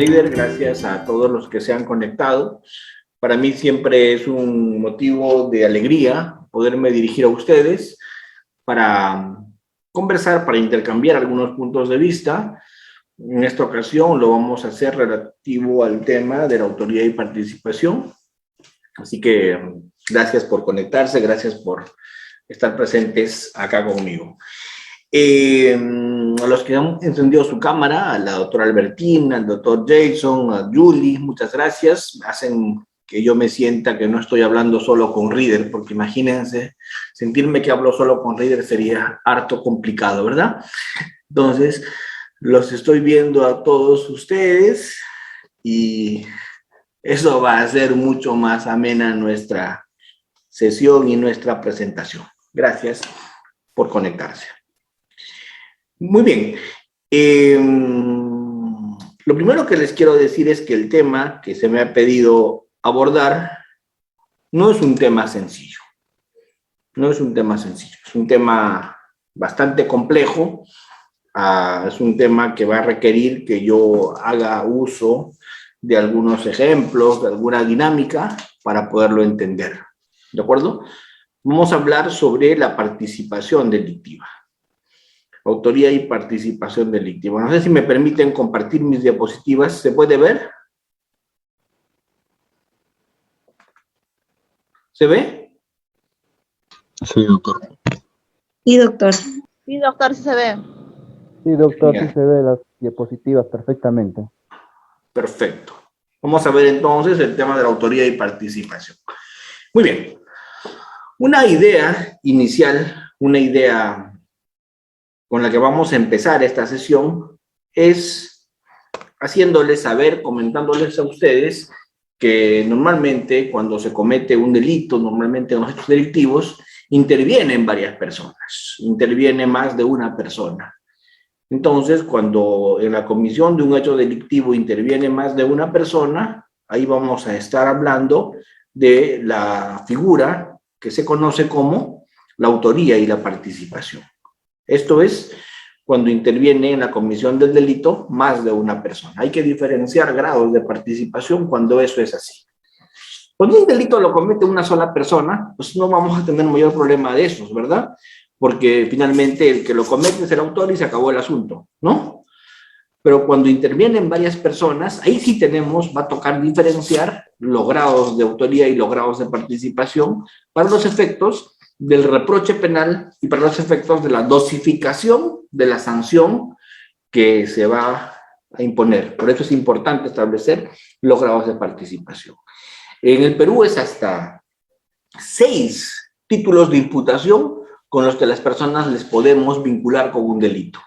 líder, gracias a todos los que se han conectado. Para mí siempre es un motivo de alegría poderme dirigir a ustedes para conversar, para intercambiar algunos puntos de vista. En esta ocasión lo vamos a hacer relativo al tema de la autoría y participación. Así que gracias por conectarse, gracias por estar presentes acá conmigo. A los que han encendido su cámara, a la doctora Albertina, al doctor Jason, a Julie, muchas gracias. Hacen que yo me sienta que no estoy hablando solo con Reader, porque imagínense, sentirme que hablo solo con Reader sería harto complicado, ¿verdad? Entonces, los estoy viendo a todos ustedes y eso va a hacer mucho más amena nuestra sesión y nuestra presentación. Gracias por conectarse. Muy bien. Lo primero que les quiero decir es que el tema que se me ha pedido abordar no es un tema sencillo. No es un tema sencillo. Es un tema bastante complejo. Es un tema que va a requerir que yo haga uso de algunos ejemplos, de alguna dinámica para poderlo entender. ¿De acuerdo? Vamos a hablar sobre la participación delictiva. Autoría y participación delictiva. No sé si me permiten compartir mis diapositivas. ¿Se puede ver? ¿Se ve? Sí, doctor. Sí, doctor. Sí, doctor, sí se ve. Sí, doctor, Genial. sí se ve las diapositivas perfectamente. Perfecto. Vamos a ver entonces el tema de la autoría y participación. Muy bien. Una idea inicial, una idea con la que vamos a empezar esta sesión es haciéndoles saber, comentándoles a ustedes que normalmente cuando se comete un delito, normalmente en los hechos delictivos, intervienen varias personas, interviene más de una persona. Entonces, cuando en la comisión de un hecho delictivo interviene más de una persona, ahí vamos a estar hablando de la figura que se conoce como la autoría y la participación. Esto es cuando interviene en la comisión del delito más de una persona. Hay que diferenciar grados de participación cuando eso es así. Cuando un delito lo comete una sola persona, pues no vamos a tener mayor problema de esos, ¿verdad? Porque finalmente el que lo comete es el autor y se acabó el asunto, ¿no? Pero cuando intervienen varias personas, ahí sí va a tocar diferenciar los grados de autoría y los grados de participación para los efectos del reproche penal y para los efectos de la dosificación de la sanción que se va a imponer. Por eso es importante establecer los grados de participación. En el Perú es hasta 6 títulos de imputación con los que las personas les podemos vincular con un delito.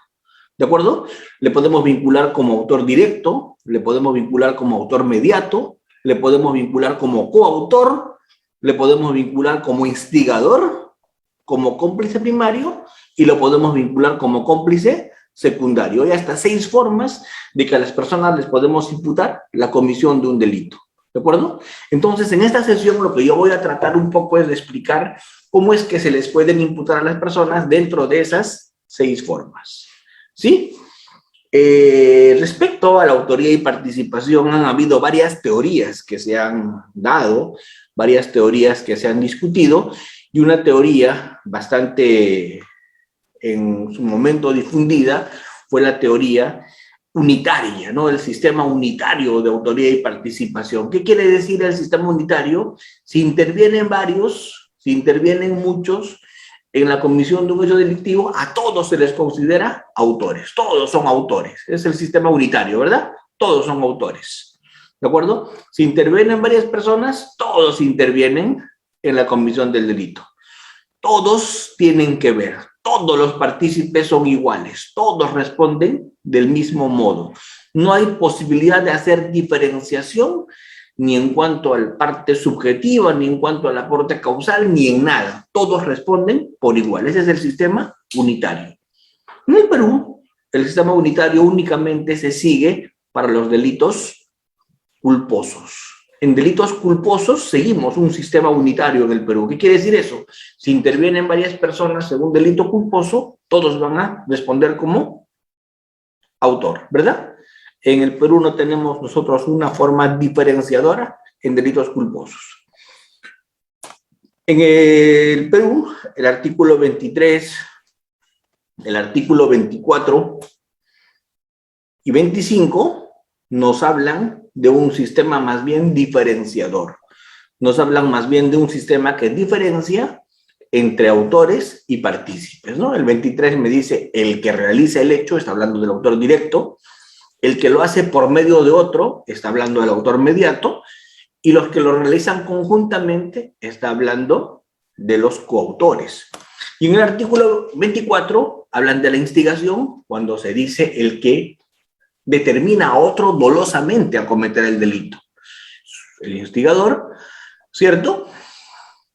¿De acuerdo? Le podemos vincular como autor directo, le podemos vincular como autor mediato, le podemos vincular como coautor, le podemos vincular como instigador, como cómplice primario y lo podemos vincular como cómplice secundario. Hay hasta 6 formas de que a las personas les podemos imputar la comisión de un delito. ¿De acuerdo? Entonces, en esta sesión lo que yo voy a tratar un poco es de explicar cómo es que se les pueden imputar a las personas dentro de esas 6 formas. ¿Sí? Respecto a la autoría y participación, han habido varias teorías que se han dado, varias teorías que se han discutido, y una teoría bastante en su momento difundida fue la teoría unitaria, ¿no? El sistema unitario de autoría y participación. ¿Qué quiere decir el sistema unitario? Si intervienen varios, si intervienen muchos en la comisión de un hecho delictivo, a todos se les considera autores. Todos son autores. Es el sistema unitario, ¿verdad? Todos son autores. ¿De acuerdo? Si intervienen varias personas, todos intervienen en la comisión del delito. Todos tienen que ver. Todos los partícipes son iguales. Todos responden del mismo modo. No hay posibilidad de hacer diferenciación ni en cuanto a la parte subjetiva, ni en cuanto al aporte causal, ni en nada. Todos responden por igual. Ese es el sistema unitario. En el Perú, el sistema unitario únicamente se sigue para los delitos culposos. En delitos culposos seguimos un sistema unitario en el Perú. ¿Qué quiere decir eso? Si intervienen varias personas en un delito culposo, todos van a responder como autor, ¿verdad? En el Perú no tenemos nosotros una forma diferenciadora en delitos culposos. En el Perú, el artículo 23, el artículo 24 y 25 nos hablan de un sistema más bien diferenciador. Nos hablan más bien de un sistema que diferencia entre autores y partícipes, ¿no? El 23 me dice el que realiza el hecho, está hablando del autor directo, el que lo hace por medio de otro, está hablando del autor mediato, y los que lo realizan conjuntamente, está hablando de los coautores. Y en el artículo 24 hablan de la instigación, cuando se dice el que determina a otro dolosamente a cometer el delito. El instigador, ¿cierto?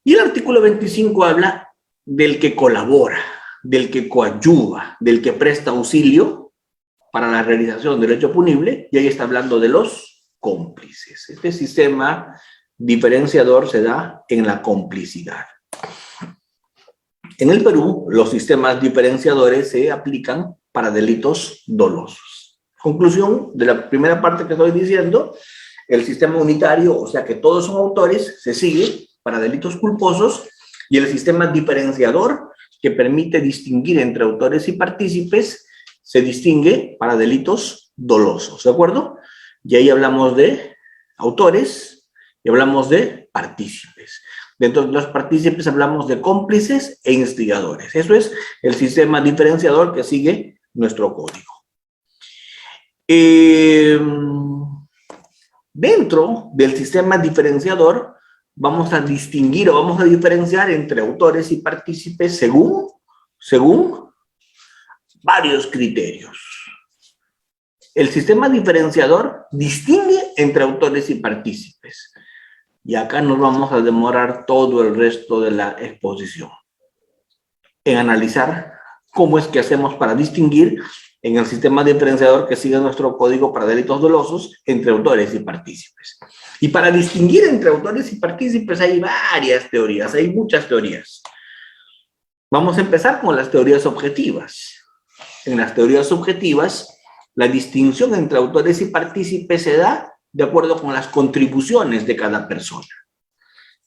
Y el artículo 25 habla del que colabora, del que coadyuva, del que presta auxilio para la realización del hecho punible, y ahí está hablando de los cómplices. Este sistema diferenciador se da en la complicidad. En el Perú, los sistemas diferenciadores se aplican para delitos dolosos. Conclusión de la primera parte que estoy diciendo, el sistema unitario, o sea que todos son autores, se sigue para delitos culposos, y el sistema diferenciador, que permite distinguir entre autores y partícipes, se distingue para delitos dolosos, ¿de acuerdo? Y ahí hablamos de autores y hablamos de partícipes. Dentro de los partícipes hablamos de cómplices e instigadores. Eso es el sistema diferenciador que sigue nuestro código. Dentro del sistema diferenciador vamos a distinguir o vamos a diferenciar entre autores y partícipes según varios criterios. El sistema diferenciador distingue entre autores y partícipes. Y acá nos vamos a demorar todo el resto de la exposición en analizar cómo es que hacemos para distinguir en el sistema diferenciador que sigue nuestro código para delitos dolosos entre autores y partícipes. Y para distinguir entre autores y partícipes hay varias teorías, hay muchas teorías. Vamos a empezar con las teorías objetivas. En las teorías objetivas, la distinción entre autores y partícipes se da de acuerdo con las contribuciones de cada persona.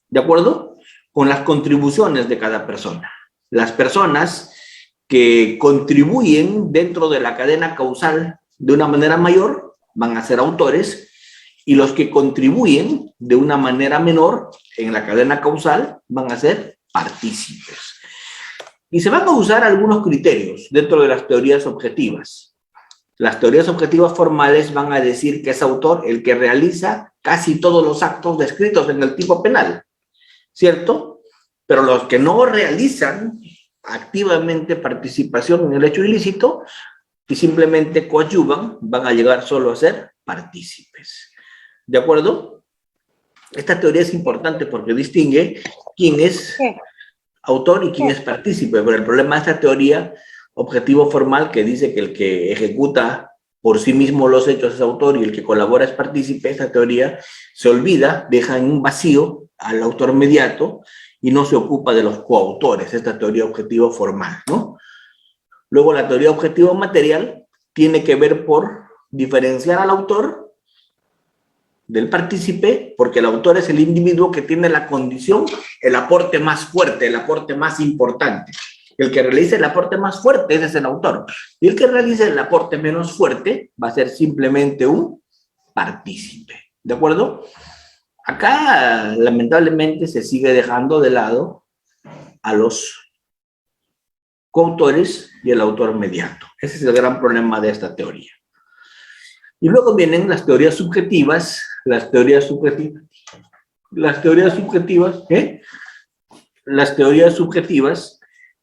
¿De acuerdo? Con las contribuciones de cada persona. Las personas que contribuyen dentro de la cadena causal de una manera mayor van a ser autores, y los que contribuyen de una manera menor en la cadena causal van a ser partícipes. Y se van a usar algunos criterios dentro de las teorías objetivas. Las teorías objetivas formales van a decir que es autor el que realiza casi todos los actos descritos en el tipo penal, ¿cierto? Pero los que no realizan activamente participación en el hecho ilícito y simplemente coadyuvan, van a llegar solo a ser partícipes. ¿De acuerdo? Esta teoría es importante porque distingue quién es autor y quién es partícipe, pero el problema de esta teoría objetivo formal que dice que el que ejecuta por sí mismo los hechos es autor y el que colabora es partícipe, esta teoría se olvida, deja en un vacío al autor mediato y no se ocupa de los coautores, esta teoría objetivo formal, ¿no? Luego la teoría objetivo material tiene que ver por diferenciar al autor del partícipe, porque el autor es el individuo que tiene la condición, el aporte más fuerte, el aporte más importante. El que realice el aporte más fuerte, ese es el autor. Y el que realice el aporte menos fuerte va a ser simplemente un partícipe. ¿De acuerdo? Acá, lamentablemente, se sigue dejando de lado a los coautores y el autor mediato. Ese es el gran problema de esta teoría. Y luego vienen las teorías subjetivas. Las teorías subjetivas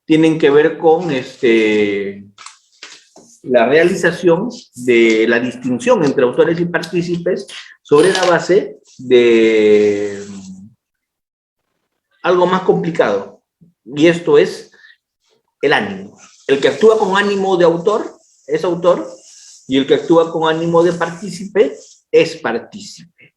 tienen que ver con la realización de la distinción entre autores y partícipes sobre la base de algo más complicado, y esto es el ánimo. El que actúa con ánimo de autor es autor, y el que actúa con ánimo de partícipe es partícipe.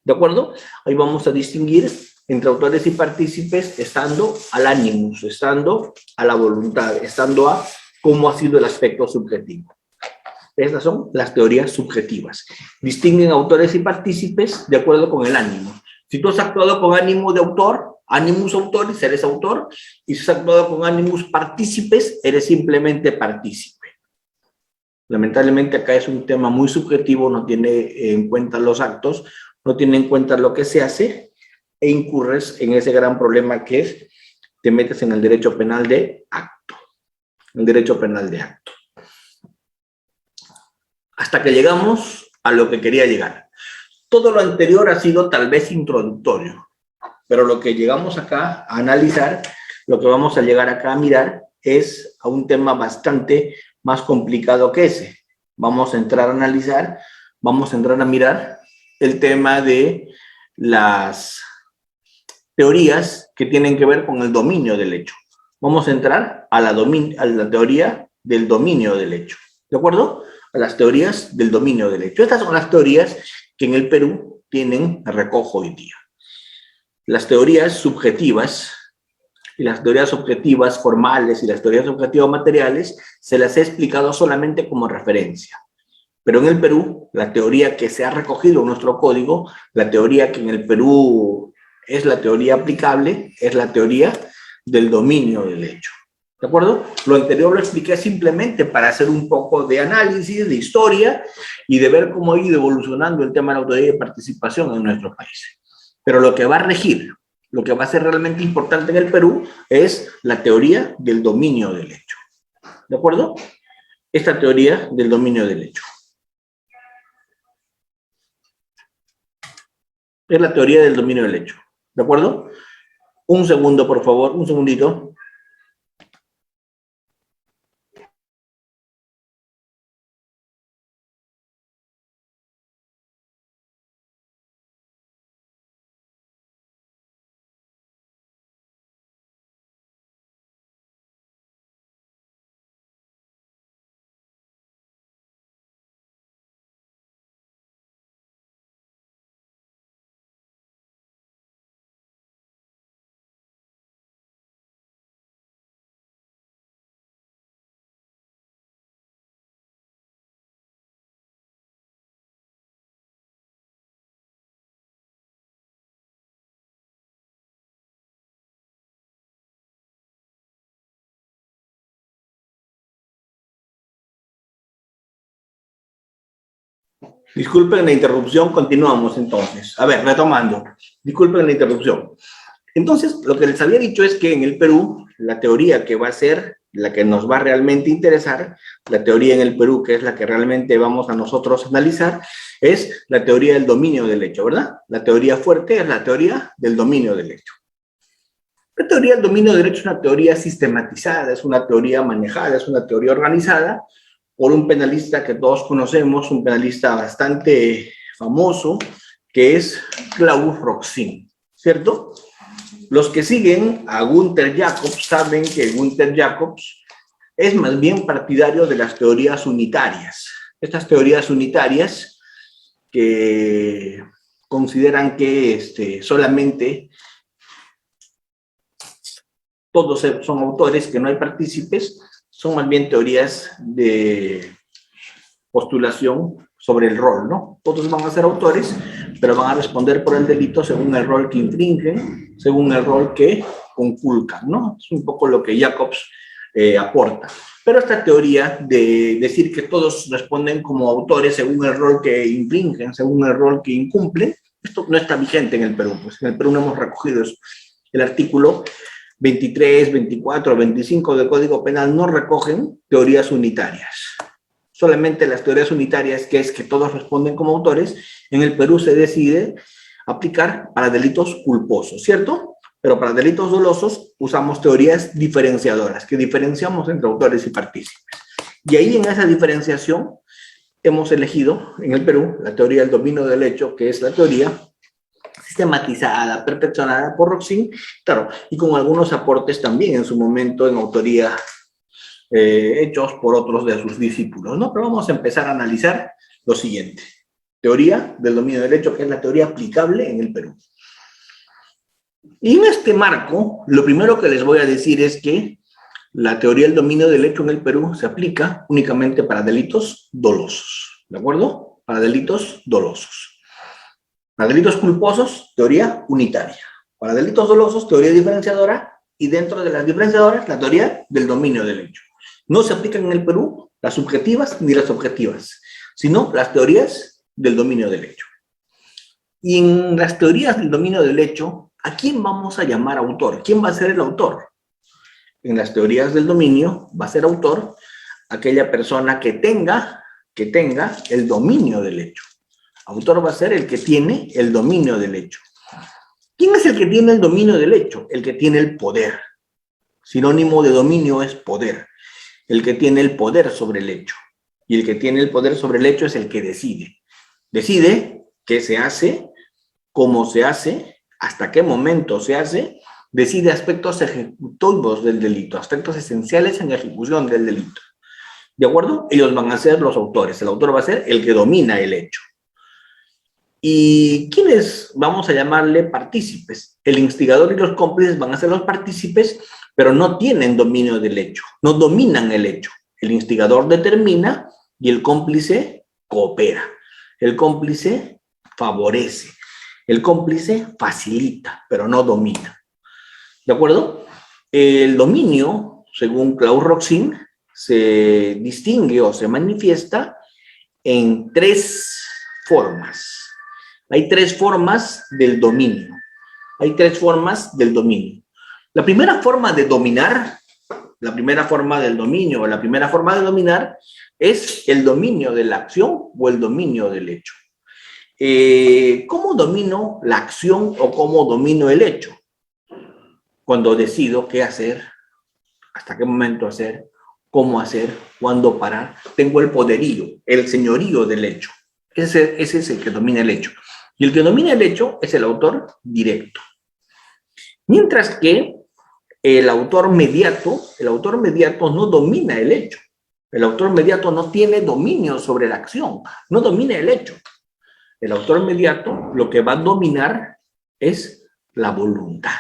¿De acuerdo? Ahí vamos a distinguir entre autores y partícipes estando al ánimos, estando a la voluntad, estando a cómo ha sido el aspecto subjetivo. Estas son las teorías subjetivas. Distinguen autores y partícipes de acuerdo con el ánimo. Si tú has actuado con ánimo de autor, animus autoris, eres autor, y si has actuado con animus partícipes, eres simplemente partícipe. Lamentablemente acá es un tema muy subjetivo, no tiene en cuenta los actos, no tiene en cuenta lo que se hace, e incurres en ese gran problema que es, te metes en el derecho penal de acto. El derecho penal de acto. Hasta que llegamos a lo que quería llegar. Todo lo anterior ha sido tal vez introductorio, pero lo que llegamos acá a analizar, lo que vamos a llegar acá a mirar, es a un tema bastante más complicado que ese. Vamos a entrar a analizar, vamos a entrar a mirar el tema de las teorías que tienen que ver con el dominio del hecho. Vamos a entrar a la teoría del dominio del hecho, ¿de acuerdo? A las teorías del dominio del hecho. Estas son las teorías que en el Perú tienen recojo hoy día. Las teorías subjetivas y las teorías objetivas formales y las teorías objetivas materiales se las he explicado solamente como referencia. Pero en el Perú, la teoría que se ha recogido en nuestro código, la teoría que en el Perú es la teoría aplicable, es la teoría del dominio del hecho. ¿De acuerdo? Lo anterior lo expliqué simplemente para hacer un poco de análisis, de historia y de ver cómo ha ido evolucionando el tema de la autoría de participación en nuestro país. Pero lo que va a regir, lo que va a ser realmente importante en el Perú es la teoría del dominio del hecho. ¿De acuerdo? Esta teoría del dominio del hecho. Es la teoría del dominio del hecho. ¿De acuerdo? Un segundo, por favor, un segundito. Disculpen la interrupción, continuamos entonces. A ver, retomando. Disculpen la interrupción. Entonces, lo que les había dicho es que en el Perú, la teoría que va a ser la que nos va a realmente interesar, la teoría en el Perú, que es la que realmente vamos a nosotros analizar, es la teoría del dominio del hecho, ¿verdad? La teoría fuerte es la teoría del dominio del hecho. La teoría del dominio del hecho es una teoría sistematizada, es una teoría manejada, es una teoría organizada por un penalista que todos conocemos, un penalista bastante famoso, que es Klaus Roxin, ¿cierto? Los que siguen a Günther Jacobs saben que Günther Jacobs es más bien partidario de las teorías unitarias. Estas teorías unitarias que consideran que solamente todos son autores, que no hay partícipes, son más bien teorías de postulación sobre el rol, ¿no? Todos van a ser autores, pero van a responder por el delito según el rol que infringen, según el rol que conculcan, ¿no? Es un poco lo que Jacobs aporta. Pero esta teoría de decir que todos responden como autores según el rol que infringen, según el rol que incumplen, esto no está vigente en el Perú, pues en el Perú no hemos recogido eso. El artículo 23, 24, 25 del Código Penal no recogen teorías unitarias. Solamente las teorías unitarias, que es que todos responden como autores, en el Perú se decide aplicar para delitos culposos, ¿cierto? Pero para delitos dolosos usamos teorías diferenciadoras, que diferenciamos entre autores y partícipes. Y ahí en esa diferenciación hemos elegido en el Perú la teoría del dominio del hecho, que es la teoría sistematizada, perfeccionada por Roxin, claro, y con algunos aportes también en su momento en autoría hechos por otros de sus discípulos, ¿no? Pero vamos a empezar a analizar lo siguiente. Teoría del dominio del hecho, que es la teoría aplicable en el Perú. Y en este marco, lo primero que les voy a decir es que La teoría del dominio del hecho en el Perú se aplica únicamente para delitos dolosos, ¿de acuerdo? Para delitos dolosos. Para delitos culposos, teoría unitaria. Para delitos dolosos, teoría diferenciadora, y dentro de las diferenciadoras, la teoría del dominio del hecho. No se aplican en el Perú las subjetivas ni las objetivas, sino las teorías del dominio del hecho. Y en las teorías del dominio del hecho, ¿a quién vamos a llamar autor? ¿Quién va a ser el autor? En las teorías del dominio va a ser autor aquella persona que tenga el dominio del hecho. Autor va a ser el que tiene el dominio del hecho. ¿Quién es el que tiene el dominio del hecho? El que tiene el poder. Sinónimo de dominio es poder. El que tiene el poder sobre el hecho. Y el que tiene el poder sobre el hecho es el que decide. Decide qué se hace, cómo se hace, hasta qué momento se hace, decide aspectos ejecutivos del delito, aspectos esenciales en la ejecución del delito. ¿De acuerdo? Ellos van a ser los autores. El autor va a ser el que domina el hecho. ¿Y quiénes vamos a llamarle partícipes? El instigador y los cómplices van a ser los partícipes, pero no tienen dominio del hecho, no dominan el hecho. El instigador determina y el cómplice coopera. El cómplice favorece. El cómplice facilita, pero no domina. ¿De acuerdo? El dominio, según Claude Roxin, se distingue o se manifiesta en tres formas. Hay tres formas del dominio. Hay tres formas del dominio. La primera forma de dominar, la primera forma del dominio o la primera forma de dominar es el dominio de la acción o el dominio del hecho. ¿Cómo domino la acción o cómo domino el hecho? Cuando decido qué hacer, hasta qué momento hacer, cómo hacer, cuándo parar. Tengo el poderío, el señorío del hecho. Ese es el que domina el hecho. Y el que domina el hecho es el autor directo. Mientras que el autor mediato no domina el hecho. El autor mediato no tiene dominio sobre la acción, no domina el hecho. El autor mediato lo que va a dominar es la voluntad.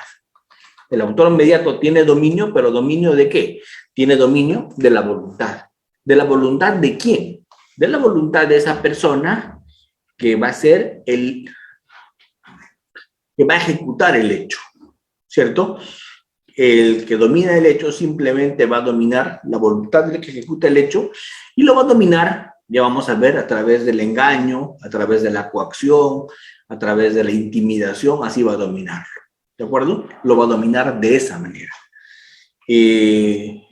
El autor mediato tiene dominio, pero ¿dominio de qué? Tiene dominio de la voluntad. ¿De la voluntad de quién? De la voluntad de esa persona que va a ser que va a ejecutar el hecho, ¿cierto? El que domina el hecho simplemente va a dominar la voluntad del que ejecuta el hecho y lo va a dominar, ya vamos a ver, a través del engaño, a través de la coacción, a través de la intimidación, así va a dominarlo, ¿de acuerdo? Lo va a dominar de esa manera. Y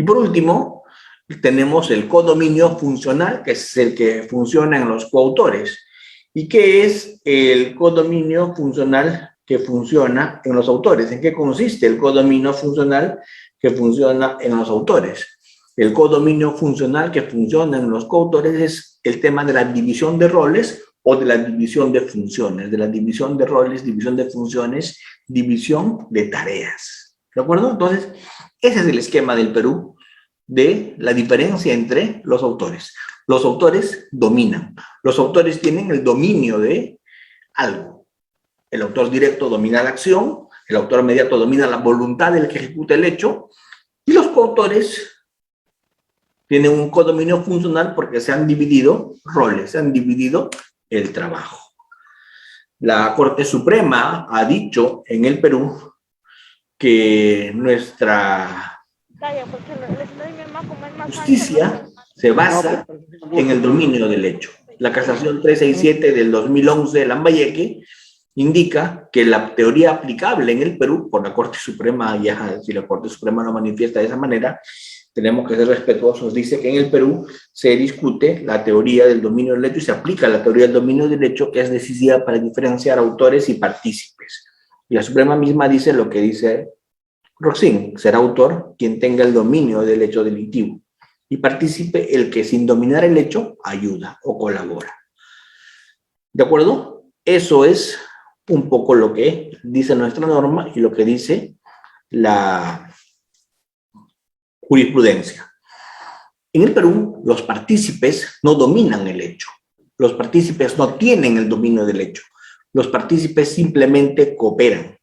por último, tenemos el codominio funcional, que es el que funciona en los coautores. ¿Y qué es el codominio funcional que funciona en los autores? ¿En qué consiste el codominio funcional que funciona en los autores? El codominio funcional que funciona en los coautores es el tema de la división de roles o de la división de funciones, de la división de roles, división de funciones, división de tareas. ¿De acuerdo? Entonces, ese es el esquema del Perú de la diferencia entre los autores. Los autores dominan. Los autores tienen el dominio de algo. El autor directo domina la acción, el autor mediato domina la voluntad del que ejecuta el hecho, y los coautores tienen un codominio funcional porque se han dividido roles, se han dividido el trabajo. La Corte Suprema ha dicho en el Perú que nuestra justicia se basa en el dominio del hecho. La Casación 367 del 2011 de Lambayeque indica que la teoría aplicable en el Perú por la Corte Suprema, ya si la Corte Suprema lo manifiesta de esa manera, tenemos que ser respetuosos. Dice que en el Perú se discute la teoría del dominio del hecho y se aplica la teoría del dominio del hecho, que es decisiva para diferenciar autores y partícipes. Y la Suprema misma dice lo que dice Roxin: será autor quien tenga el dominio del hecho delictivo y partícipe el que sin dominar el hecho ayuda o colabora. ¿De acuerdo? Eso es un poco lo que dice nuestra norma y lo que dice la jurisprudencia. En el Perú, los partícipes no dominan el hecho. Los partícipes no tienen el dominio del hecho. Los partícipes simplemente cooperan,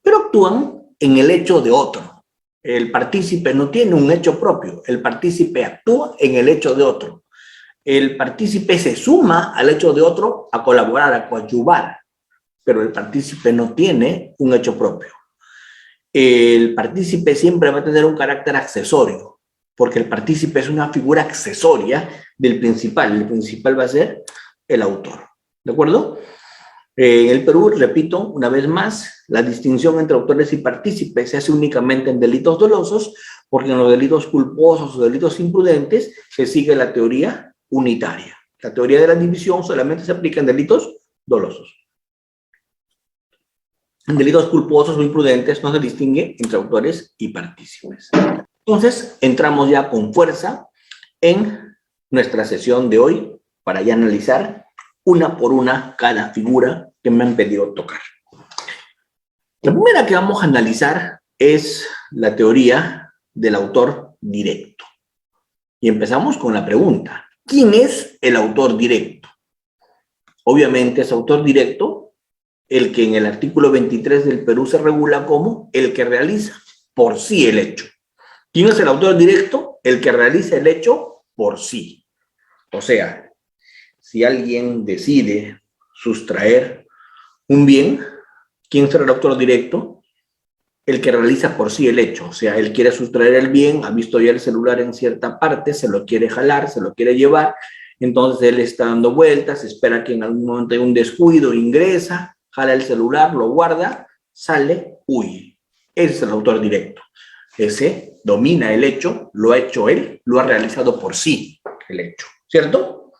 pero actúan en el hecho de otro. El partícipe no tiene un hecho propio. El partícipe actúa en el hecho de otro. El partícipe se suma al hecho de otro a colaborar, a coadyuvar, pero el partícipe no tiene un hecho propio. El partícipe siempre va a tener un carácter accesorio, porque el partícipe es una figura accesoria del principal. El principal va a ser el autor. ¿De acuerdo? En el Perú, repito una vez más, la distinción entre autores y partícipes se hace únicamente en delitos dolosos, porque en los delitos culposos o delitos imprudentes se sigue la teoría unitaria. La teoría de la división solamente se aplica en delitos dolosos. En delitos culposos o imprudentes no se distingue entre autores y partícipes. Entonces, entramos ya con fuerza en nuestra sesión de hoy para ya analizar una por una cada figura que me han pedido tocar. La primera que vamos a analizar es la teoría del autor directo. Y empezamos con la pregunta: ¿quién es el autor directo? Obviamente es autor directo el que en el artículo 23 del Perú se regula como el que realiza por sí el hecho. ¿Quién es el autor directo? El que realiza el hecho por sí. O sea, si alguien decide sustraer un bien, ¿quién será el autor directo? El que realiza por sí el hecho. O sea, él quiere sustraer el bien, ha visto ya el celular en cierta parte, se lo quiere jalar, se lo quiere llevar, entonces él está dando vueltas, espera que en algún momento haya un descuido, ingresa, jala el celular, lo guarda, sale, huye. Ese es el autor directo. Ese domina el hecho, lo ha hecho él, lo ha realizado por sí el hecho. ¿Cierto?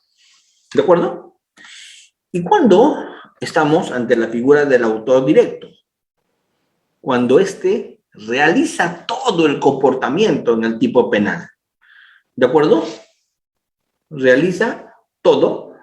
¿De acuerdo? ¿Y cuándo estamos ante la figura del autor directo? Cuando éste realiza todo el comportamiento en el tipo penal. ¿De acuerdo? Realiza todo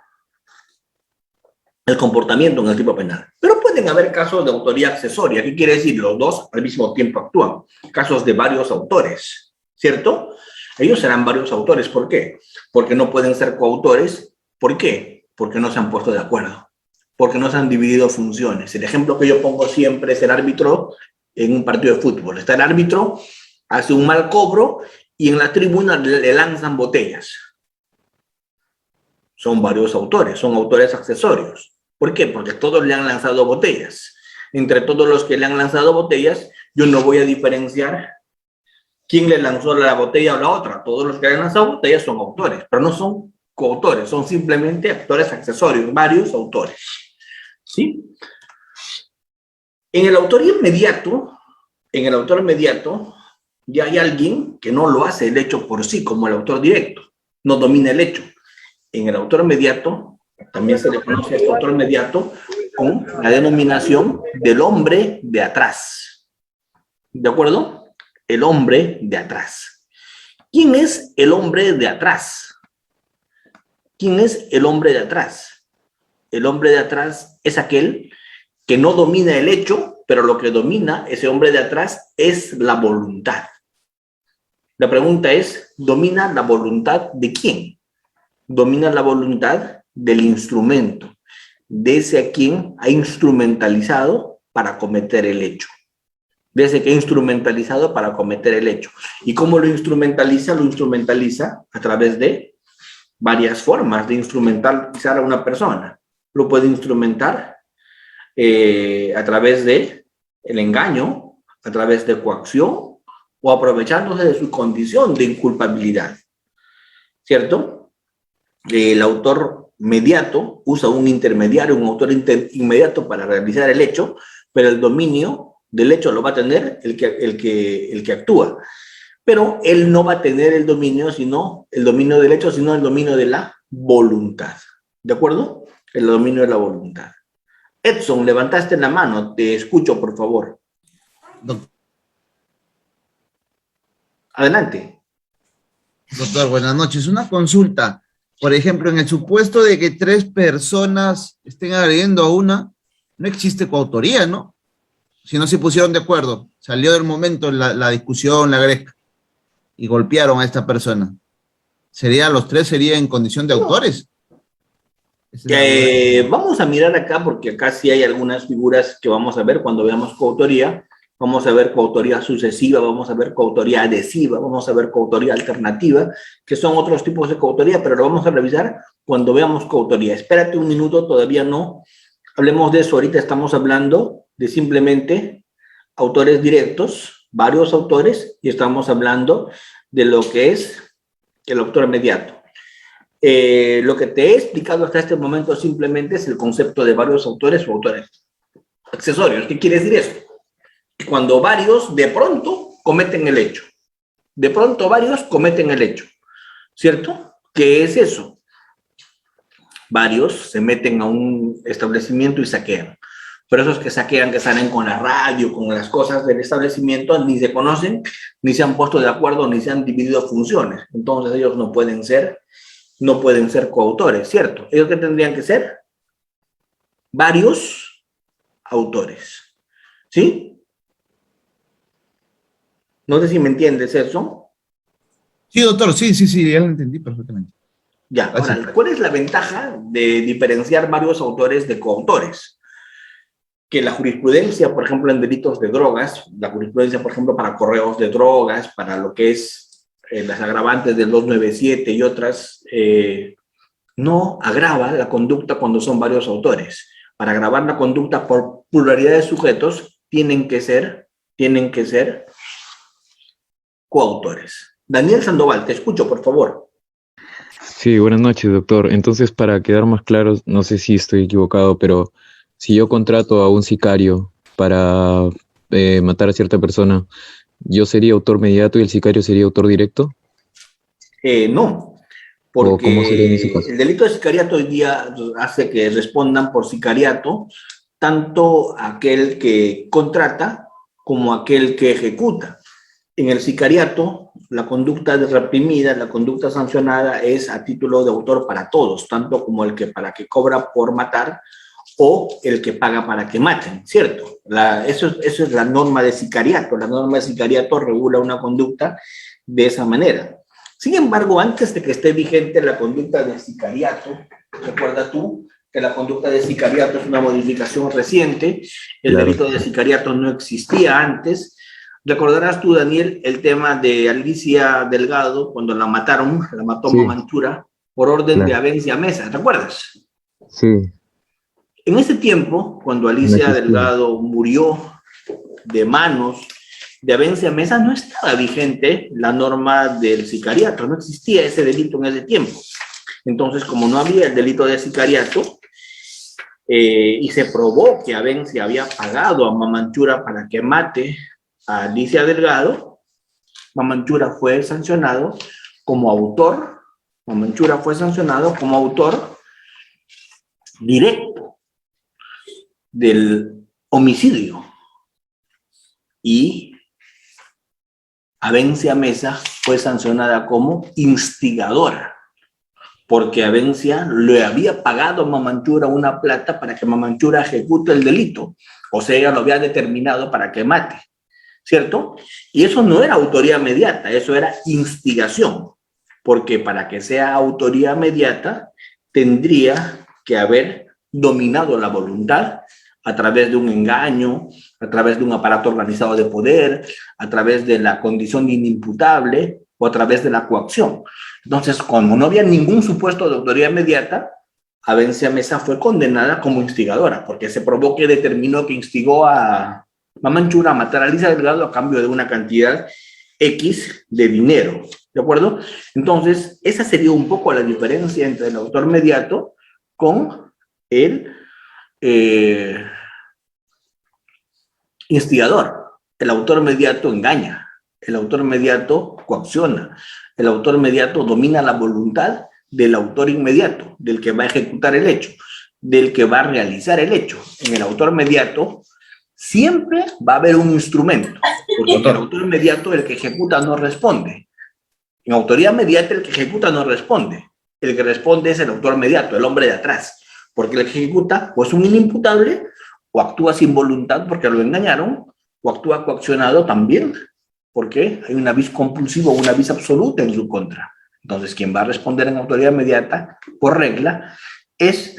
el comportamiento en el tipo penal. Pero pueden haber casos de autoría accesoria. ¿Qué quiere decir? Los dos al mismo tiempo actúan. Casos de varios autores, ¿cierto? Ellos serán varios autores. ¿Por qué? Porque no pueden ser coautores. ¿Por qué? Porque no se han puesto de acuerdo. Porque no se han dividido funciones. El ejemplo que yo pongo siempre es el árbitro en un partido de fútbol. Está el árbitro, hace un mal cobro y en la tribuna le lanzan botellas. Son varios autores, son autores accesorios. ¿Por qué? Porque todos le han lanzado botellas. Entre todos los que le han lanzado botellas, yo no voy a diferenciar quién le lanzó la botella o la otra. Todos los que le han lanzado botellas son autores, pero no son coautores, son simplemente actores accesorios, varios autores. ¿Sí? En el autor inmediato, ya hay alguien que no lo hace el hecho por sí, como el autor directo, no domina el hecho. En el autor inmediato, también se le conoce a este autor inmediato con la denominación del hombre de atrás. ¿De acuerdo? El hombre de atrás. ¿Quién es el hombre de atrás? ¿Quién es el hombre de atrás? El hombre de atrás es aquel que no domina el hecho, pero lo que domina ese hombre de atrás es la voluntad. La pregunta es, ¿domina la voluntad de quién? Domina la voluntad del instrumento, de ese a quien ha instrumentalizado para cometer el hecho. De ese que ha instrumentalizado para cometer el hecho. ¿Y cómo lo instrumentaliza? Lo instrumentaliza a través de varias formas de instrumentalizar a una persona. Lo puede instrumentar a través de el engaño, a través de coacción o aprovechándose de su condición de inculpabilidad. ¿Cierto? El autor mediato usa un intermediario, un autor inmediato para realizar el hecho, pero el dominio del hecho lo va a tener el que actúa. Pero él no va a tener el dominio del hecho, sino el dominio de la voluntad. ¿De acuerdo? El dominio de la voluntad. Edson, levantaste la mano, te escucho, por favor. Adelante. Doctor, buenas noches. Una consulta. Por ejemplo, en el supuesto de que 3 personas estén agrediendo a una, no existe coautoría, ¿no? Si no se pusieron de acuerdo, salió del momento la discusión, la gresca, y golpearon a esta persona. ¿Los 3 serían en condición de autores? Vamos a mirar acá, porque acá sí hay algunas figuras que vamos a ver cuando veamos coautoría, vamos a ver coautoría sucesiva, vamos a ver coautoría adhesiva, vamos a ver coautoría alternativa, que son otros tipos de coautoría, pero lo vamos a revisar cuando veamos coautoría. Espérate un minuto, todavía no hablemos de eso. Ahorita estamos hablando de simplemente autores directos, varios autores, y estamos hablando de lo que es el autor mediato. Lo que te he explicado hasta este momento simplemente es el concepto de varios autores o autores accesorios. ¿Qué quiere decir eso? Cuando varios de pronto cometen el hecho. De pronto varios cometen el hecho. ¿Cierto? ¿Qué es eso? Varios se meten a un establecimiento y saquean. Pero esos que saquean, que salen con la radio, con las cosas del establecimiento, ni se conocen, ni se han puesto de acuerdo, ni se han dividido funciones. Entonces ellos no pueden ser coautores, ¿cierto? ¿Ellos qué tendrían que ser? Varios autores. ¿Sí? No sé si me entiendes eso. Sí, doctor, sí, ya lo entendí perfectamente. Ya, ahora, ¿cuál es la ventaja de diferenciar varios autores de coautores? Que la jurisprudencia, por ejemplo, en delitos de drogas, la jurisprudencia, por ejemplo, para correos de drogas, para lo que es las agravantes del 297 y otras, no agrava la conducta cuando son varios autores. Para agravar la conducta por pluralidad de sujetos, tienen que ser coautores. Daniel Sandoval, te escucho, por favor. Sí, buenas noches, doctor. Entonces, para quedar más claro, no sé si estoy equivocado, pero si yo contrato a un sicario para matar a cierta persona, ¿yo sería autor mediato y el sicario sería autor directo? No, ¿O cómo sería en ese porque caso? el delito de sicariato hoy día hace que respondan por sicariato tanto aquel que contrata como aquel que ejecuta. En el sicariato, la conducta reprimida, la conducta sancionada es a título de autor para todos, tanto como el que cobra por matar o el que paga para que maten, ¿cierto? Eso es la norma de sicariato. La norma de sicariato regula una conducta de esa manera. Sin embargo, antes de que esté vigente la conducta de sicariato, recuerda tú que la conducta de sicariato es una modificación reciente, el Claro. delito de sicariato no existía antes. Recordarás tú, Daniel, el tema de Alicia Delgado, cuando la mató Sí. Mamantura, por orden de Claro. Abencia Mesa, ¿recuerdas? Sí, En ese tiempo, cuando Alicia existía. Delgado murió de manos de Abencia Mesa, no estaba vigente la norma del sicariato, no existía ese delito en ese tiempo. Entonces, como no había el delito de sicariato, y se probó que Abencia había pagado a Mamantura para que mate a Alicia Delgado, Mamantura fue sancionado como autor, directo del homicidio. Y Abencia Mesa fue sancionada como instigadora, porque Abencia le había pagado a Mamantura una plata para que Mamantura ejecute el delito. O sea, ella lo había determinado para que mate, ¿cierto? Y eso no era autoría mediata, eso era instigación, porque para que sea autoría mediata tendría que haber dominado la voluntad a través de un engaño, a través de un aparato organizado de poder, a través de la condición de inimputable o a través de la coacción. Entonces, como no había ningún supuesto de autoría mediata, Abencia Mesa fue condenada como instigadora, porque se probó que determinó que instigó a Mamantura a matar a Alicia Delgado a cambio de una cantidad X de dinero, ¿de acuerdo? Entonces, esa sería un poco la diferencia entre el autor mediato con el instigador. El autor mediato engaña, el autor mediato coacciona, el autor mediato domina la voluntad del autor inmediato, del que va a ejecutar el hecho, del que va a realizar el hecho. En el autor mediato siempre va a haber un instrumento, porque en el autor mediato el que ejecuta no responde. En autoría mediata el que ejecuta no responde. El que responde es el autor mediato, el hombre de atrás, porque el que ejecuta o es un inimputable o actúa sin voluntad porque lo engañaron, o actúa coaccionado también porque hay una vis compulsiva o una vis absoluta en su contra. Entonces, quien va a responder en autoridad mediata, por regla, es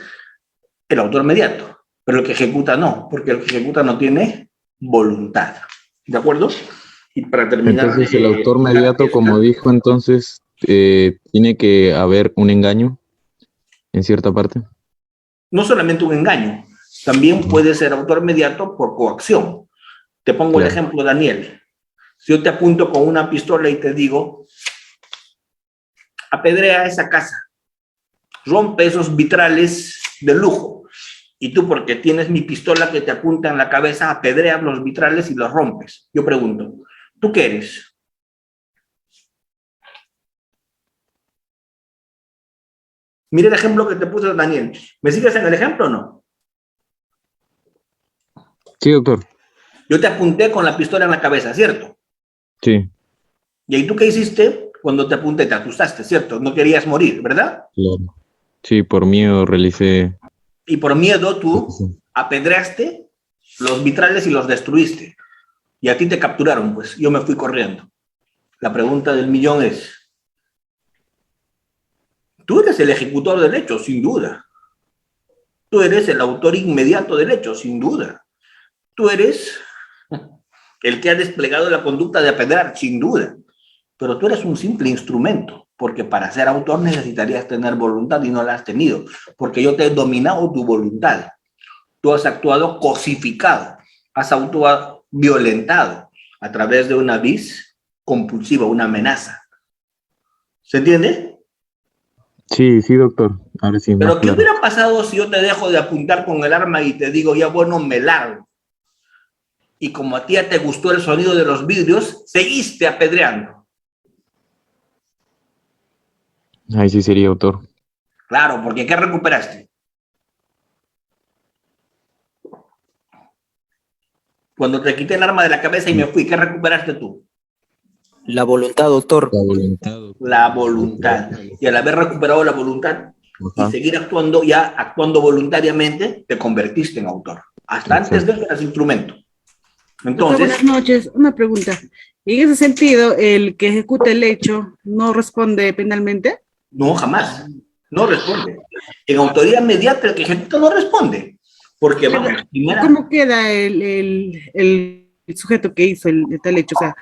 el autor mediato, pero el que ejecuta no, porque el que ejecuta no tiene voluntad. ¿De acuerdo? Y para terminar... Entonces el autor mediato, como dijo, entonces tiene que haber un engaño en cierta parte. No solamente un engaño, también puede ser autor mediato por coacción. Te pongo el ejemplo, Daniel. Si yo te apunto con una pistola y te digo, apedrea esa casa, rompe esos vitrales de lujo, y tú, porque tienes mi pistola que te apunta en la cabeza, apedreas los vitrales y los rompes. Yo pregunto, ¿tú qué eres? Mira el ejemplo que te puse, Daniel. ¿Me sigues en el ejemplo o no? Sí, doctor. Yo te apunté con la pistola en la cabeza, ¿cierto? Sí. ¿Y ahí tú qué hiciste? Cuando te apunté, te asustaste, ¿cierto? No querías morir, ¿verdad? Claro. Sí, por miedo realicé. Y por miedo tú apedreaste los vitrales y los destruiste. Y a ti te capturaron, pues yo me fui corriendo. La pregunta del millón es, tú eres el ejecutor del hecho, sin duda. Tú eres el autor inmediato del hecho, sin duda. Tú eres el que ha desplegado la conducta de apedrear, sin duda. Pero tú eres un simple instrumento, porque para ser autor necesitarías tener voluntad y no la has tenido, porque yo te he dominado tu voluntad. Tú has actuado cosificado, has actuado violentado a través de una vis compulsiva, una amenaza. ¿Se entiende? Sí, sí, doctor. Ahora sí. Pero ¿qué claro. hubiera pasado si yo te dejo de apuntar con el arma y te digo, ya bueno, me largo? Y como a ti ya te gustó el sonido de los vidrios, seguiste apedreando. Ahí sí sería autor. Claro, porque ¿qué recuperaste? Cuando te quité el arma de la cabeza y me fui, ¿qué recuperaste tú? La voluntad, doctor. La voluntad, doctor. La voluntad. Y al haber recuperado la voluntad y seguir actuando, ya actuando voluntariamente, te convertiste en autor. Hasta antes de eso eras instrumento. Entonces, Buenas noches. Una pregunta. Y en ese sentido, ¿el que ejecuta el hecho no responde penalmente? no, jamás. No responde. En autoría mediata, el que ejecuta no responde. Porque, vamos, primera... ¿Cómo queda el sujeto que hizo el tal hecho? O sea,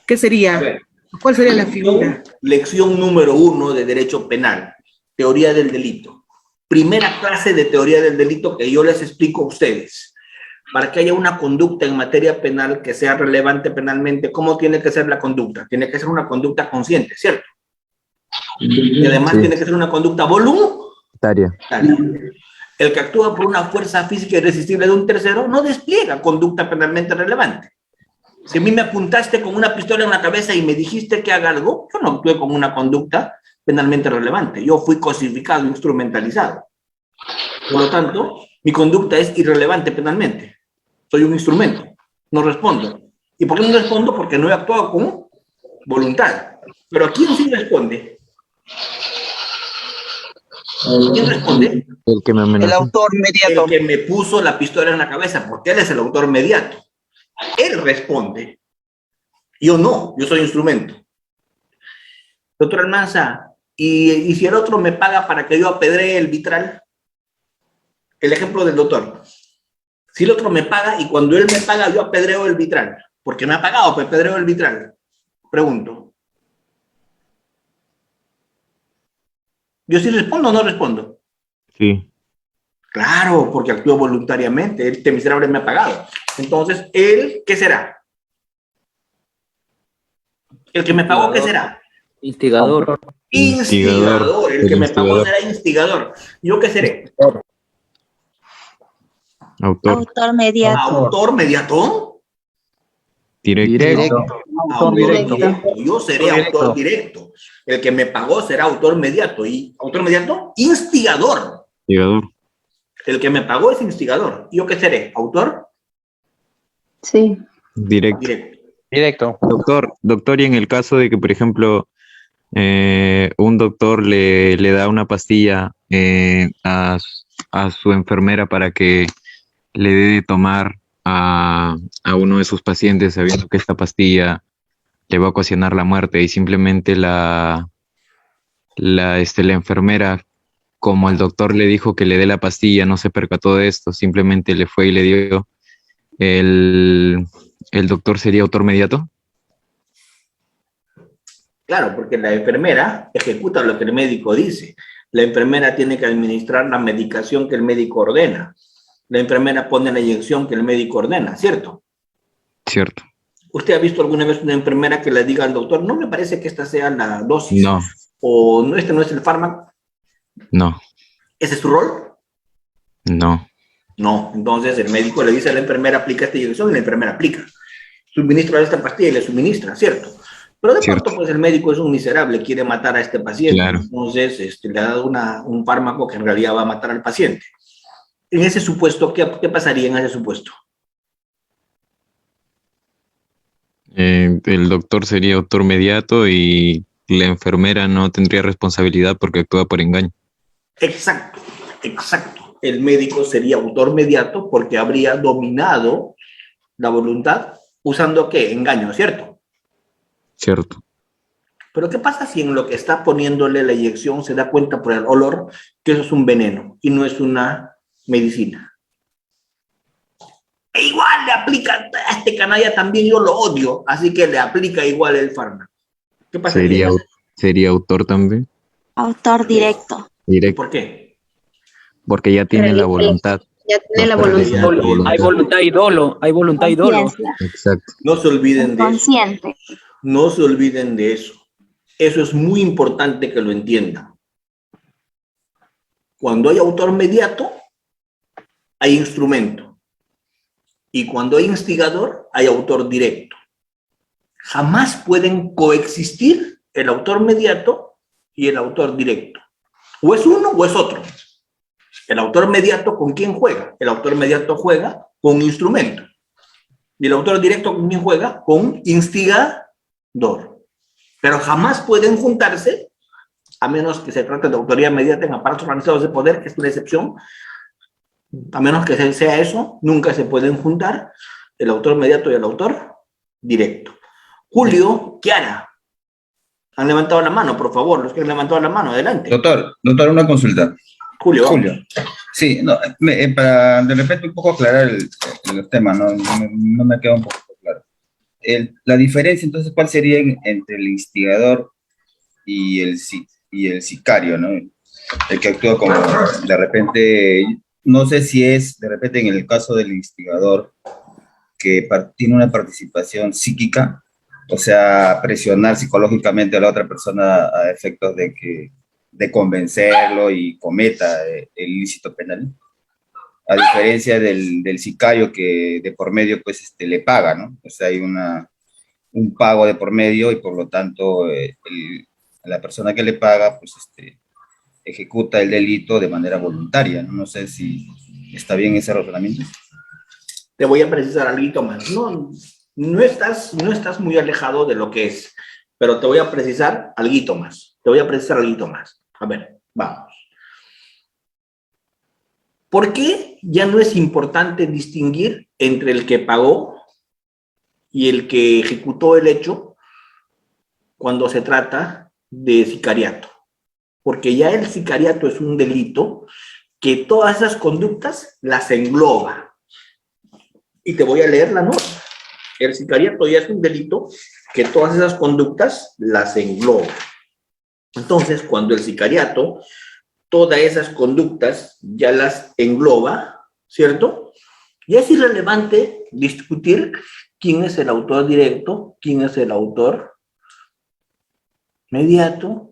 ¿qué sería? ver, ¿Cuál sería la figura? Lección número 1 de Derecho Penal. Teoría del delito. Primera clase de teoría del delito que yo les explico a ustedes. Para que haya una conducta en materia penal que sea relevante penalmente, ¿cómo tiene que ser la conducta? Tiene que ser una conducta consciente, ¿cierto? Y además tiene que ser una conducta voluntaria. El que actúa por una fuerza física irresistible de un tercero no despliega conducta penalmente relevante. Si a mí me apuntaste con una pistola en la cabeza y me dijiste que haga algo, yo no actué con una conducta penalmente relevante. Yo fui cosificado, instrumentalizado. Por lo tanto, mi conducta es irrelevante penalmente. Soy un instrumento. No respondo. ¿Y por qué no respondo? Porque no he actuado con voluntad. Pero ¿a quién sí responde? ¿Quién responde? El que me amenazó. El autor mediato. El que me puso la pistola en la cabeza, porque él es el autor mediato. Él responde. Yo no, yo soy instrumento. Doctor Almanza, ¿y si el otro me paga para que yo apedree el vitral? El ejemplo del doctor. Si el otro me paga y cuando él me paga yo apedreo el vitral, porque me ha pagado, pues apedreo el vitral. Pregunto. ¿Yo sí respondo o no respondo? Sí. Claro, porque actúo voluntariamente. Este miserable me ha pagado. Entonces, ¿él qué será? ¿El que me pagó qué será? Instigador. Instigador. El que me pagó será instigador. ¿Yo qué seré? Autor. Autor mediato. ¿Autor mediato? Directo. Autor directo. directo. Yo seré autor directo. El que me pagó será autor mediato. ¿Y autor mediato? Instigador. Instigador. El que me pagó es instigador. ¿Yo qué seré? ¿Autor? Sí. Directo. Directo. Doctor, y en el caso de que, por ejemplo, un doctor le da una pastilla a su enfermera para que le dé de tomar a uno de sus pacientes, sabiendo que esta pastilla le va a ocasionar la muerte, y simplemente la enfermera, como el doctor le dijo que le dé la pastilla, no se percató de esto, simplemente le fue y le dio el ¿El doctor sería autor mediato? Claro, porque la enfermera ejecuta lo que el médico dice. La enfermera tiene que administrar la medicación que el médico ordena. La enfermera pone la inyección que el médico ordena, ¿cierto? Cierto. ¿Usted ha visto alguna vez una enfermera que le diga al doctor, no me parece que esta sea la dosis, No, o no, este no es el fármaco? no, ¿Ese es su rol? no. No. Entonces el médico le dice a la enfermera, aplica esta inyección, y la enfermera aplica. Suministra esta pastilla y le suministra, ¿cierto? Pero de Cierto. pronto, pues el médico es un miserable, quiere matar a este paciente. Claro. Entonces le ha dado un fármaco que en realidad va a matar al paciente. En ese supuesto, ¿qué pasaría en ese supuesto? El doctor sería autor mediato y la enfermera no tendría responsabilidad porque actúa por engaño. Exacto, exacto. El médico sería autor mediato porque habría dominado la voluntad usando ¿qué? Engaño, ¿cierto? Cierto. Pero ¿qué pasa si en lo que está poniéndole la inyección se da cuenta por el olor que eso es un veneno y no es una medicina? E igual le aplica a este canalla también, yo lo odio, así que le aplica igual el fármaco. ¿Qué pasa? ¿Sería autor también? Autor directo. Directo, ¿Por qué? porque ya tiene la voluntad. Ya tiene la Doctor, voluntad. tiene la voluntad. Hay voluntad y dolo, hay voluntad y dolo. Conciencia. Exacto. No se olviden de eso. Consciente. No se olviden de eso. Eso es muy importante que lo entiendan. Cuando hay autor mediato, hay instrumento. Y cuando hay instigador, hay autor directo. Jamás pueden coexistir el autor mediato y el autor directo. O es uno o es otro. El autor mediato, ¿con quién juega? El autor mediato juega con un instrumento. Y el autor directo, ¿con quién juega? Con un instigador. Pero jamás pueden juntarse, a menos que se trate de autoría mediata en aparatos organizados de poder, que es una excepción. A menos que sea eso, nunca se pueden juntar el autor mediato y el autor directo. Julio, Kiara, han levantado la mano, por favor, los que han levantado la mano, adelante. Doctor, una consulta. Julio, vamos. Julio. Sí, no, para de repente un poco aclarar el tema, ¿no? No me queda un poco claro. La diferencia, entonces, ¿cuál sería entre el instigador y el sicario, ¿no? El que actúa como, de repente, no sé si es, de repente, en el caso del instigador, que tiene una participación psíquica, o sea, presionar psicológicamente a la otra persona a efectos de convencerlo y cometa el ilícito penal, a diferencia del sicario que de por medio pues le paga, ¿no? O sea, hay un pago de por medio y por lo tanto la persona que le paga pues ejecuta el delito de manera voluntaria, ¿no? No sé si está bien ese razonamiento. Te voy a precisar algo más. No estás muy alejado de lo que es, pero te voy a precisar algo más. A ver, vamos. ¿Por qué ya no es importante distinguir entre el que pagó y el que ejecutó el hecho cuando se trata de sicariato? Porque ya el sicariato es un delito que todas esas conductas las engloba. Y te voy a leer la norma. El sicariato ya es un delito que todas esas conductas las engloba. Entonces, cuando el sicariato, todas esas conductas ya las engloba, ¿cierto? Ya es irrelevante discutir quién es el autor directo, quién es el autor mediato.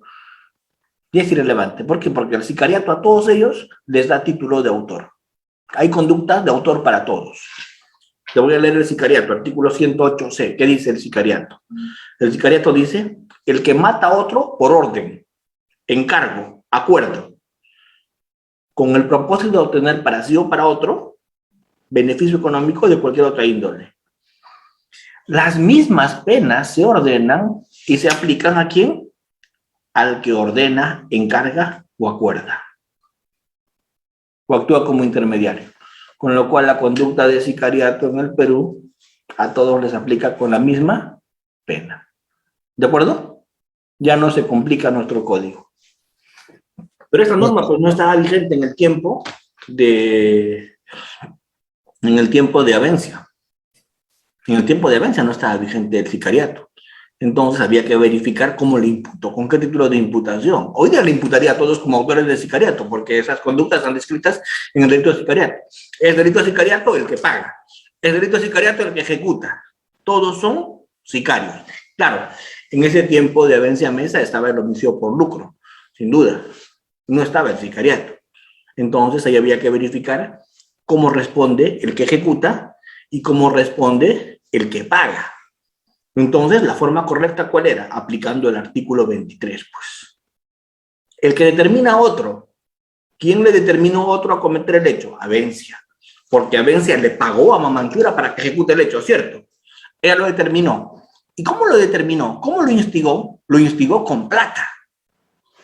Ya es irrelevante. ¿Por qué? Porque el sicariato a todos ellos les da título de autor. Hay conductas de autor para todos. Te voy a leer el sicariato, artículo 108C. ¿Qué dice el sicariato? El sicariato dice, el que mata a otro por orden, encargo, acuerdo, con el propósito de obtener para sí o para otro beneficio económico de cualquier otra índole. Las mismas penas se ordenan y se aplican ¿a quién? Al que ordena, encarga o acuerda. O actúa como intermediario. Con lo cual la conducta de sicariato en el Perú a todos les aplica con la misma pena. ¿De acuerdo? Ya no se complica nuestro código. Pero esta norma pues no estaba vigente en el tiempo de Avencia. En el tiempo de Avencia no estaba vigente el sicariato. Entonces había que verificar cómo le imputó, con qué título de imputación. Hoy día le imputaría a todos como autores de sicariato, porque esas conductas están descritas en el delito de sicariato. Es delito de sicariato el que paga, es delito de sicariato el que ejecuta. Todos son sicarios. Claro, en ese tiempo de Avencia Mesa estaba el homicidio por lucro, sin duda. No estaba el sicariato. Entonces ahí había que verificar cómo responde el que ejecuta y cómo responde el que paga. Entonces, la forma correcta, ¿cuál era? Aplicando el artículo 23, pues. El que determina a otro. ¿Quién le determinó a otro a cometer el hecho? Avencia. Porque Avencia le pagó a Mamanchura para que ejecute el hecho, ¿cierto? Ella lo determinó. ¿Y cómo lo determinó? ¿Cómo lo instigó? Lo instigó con plata.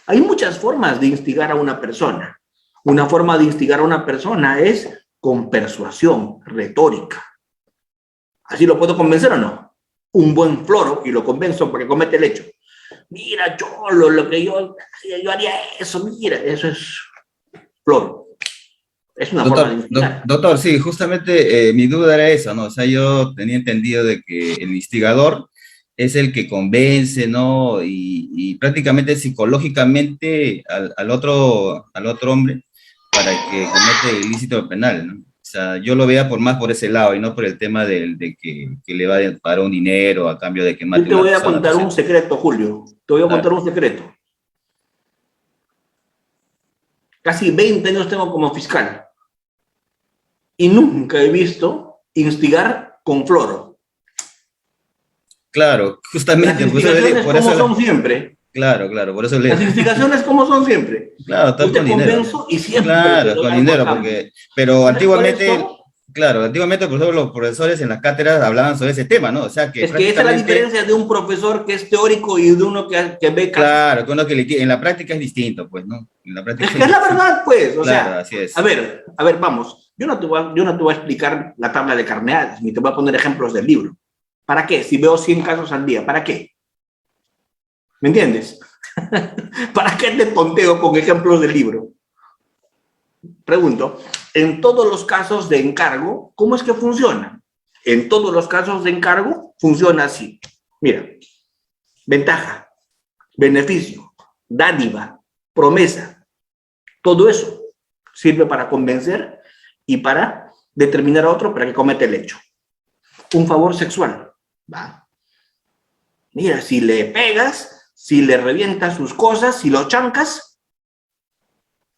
Hay muchas formas de instigar a una persona. Una forma de instigar a una persona es con persuasión, retórica. ¿Así lo puedo convencer o no? Un buen floro y lo convenzo porque comete el hecho. Mira, Cholo, lo que yo haría eso, mira, eso es floro. Es una forma de instigar. Doctor, sí, justamente mi duda era esa, ¿no? O sea, yo tenía entendido de que el instigador es el que convence, ¿no? Y prácticamente psicológicamente al otro hombre para que cometa el ilícito penal, ¿no? O sea, yo lo veía más por ese lado y no por el tema de que le va a pagar un dinero a cambio de que mate Yo te voy a persona, contar un secreto, Julio. Te voy a contar un secreto. Casi 20 años tengo como fiscal y nunca he visto instigar con floro. Claro, justamente. Las instigaciones como son siempre. Claro, por eso le... Las instigaciones como son siempre. Claro, todo con dinero. Y siempre claro, con dinero, pero antiguamente, esto, antiguamente, por ejemplo, los profesores en las cátedras hablaban sobre ese tema, ¿no? O sea, que es que esa es la diferencia de un profesor que es teórico y de uno que ve... Claro, que uno en la práctica es distinto, pues, ¿no? En la práctica es que es la verdad, pues, o claro, sea, así es. a ver, vamos, yo no te voy a explicar la tabla de carneades, ni te voy a poner ejemplos del libro. ¿Para qué? Si veo 100 casos al día, ¿para qué? ¿Me entiendes? ¿Para qué te tonteo con ejemplos del libro? Pregunto, en todos los casos de encargo, ¿cómo es que funciona? En todos los casos de encargo, funciona así. Mira, ventaja, beneficio, dádiva, promesa. Todo eso sirve para convencer y para determinar a otro para que cometa el hecho. Un favor sexual, ¿va? Mira, si le pegas, si le revientas sus cosas, si lo chancas,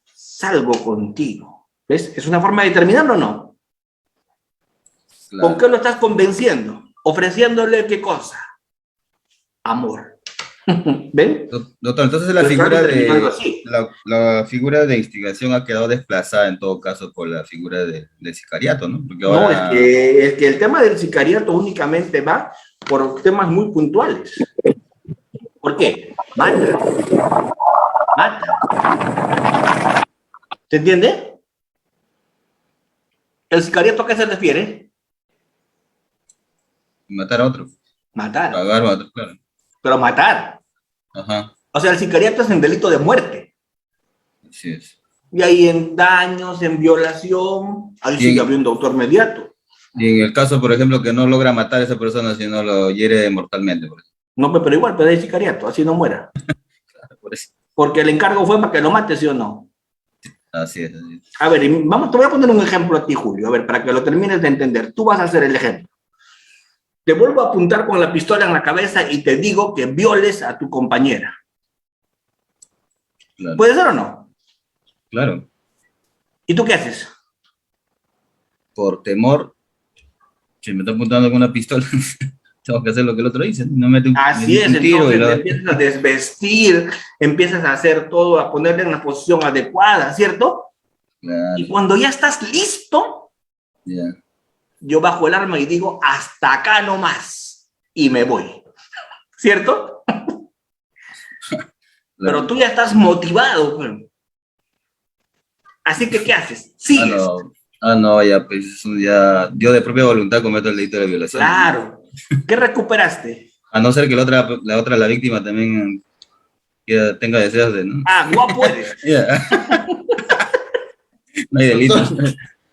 salgo contigo. ¿Ves? ¿Es una forma de determinarlo o no? Claro. ¿Con qué lo estás convenciendo? Ofreciéndole qué cosa. Amor. ¿Ven? Doctor, entonces la figura de instigación ha quedado desplazada en todo caso por la figura del sicariato, ¿no? Porque ahora... No, es que el tema del sicariato únicamente va por temas muy puntuales. ¿Por qué? Mata. ¿Se entiende? ¿El sicariato a qué se refiere? Matar a otro. Matar. Pagar a otro, claro. Pero matar. Ajá. O sea, el sicariato es un delito de muerte. Así es. Y ahí en daños, en violación, ahí sigue habiendo autor mediato. Y en el caso, por ejemplo, que no logra matar a esa persona, sino lo hiere mortalmente, por ejemplo. No, pero igual, pero es sicariato, así no muera. Claro, por eso. Porque el encargo fue para que lo mate, ¿sí o no? Así es. A ver, te voy a poner un ejemplo a ti, Julio, a ver, para que lo termines de entender. Tú vas a hacer el ejemplo. Te vuelvo a apuntar con la pistola en la cabeza y te digo que violes a tu compañera. Claro. ¿Puede ser o no? Claro. ¿Y tú qué haces? Por temor, si me está apuntando con una pistola, tengo que hacer lo que el otro dice. No mete un, así es, un tiro entonces empiezas a desvestir, empiezas a hacer todo, a ponerle en la posición adecuada, ¿cierto? Claro. Y cuando ya estás listo, yo bajo el arma y digo, hasta acá nomás, y me voy, ¿cierto? Claro. Pero tú ya estás motivado, pues. Así que, ¿qué haces? Sigues. No, ya, pues, ya, yo de propia voluntad cometo el delito de violación. Claro. ¿Qué recuperaste? A no ser que la víctima también tenga deseos de, ¿no? Ah, guapo eres. No hay delito.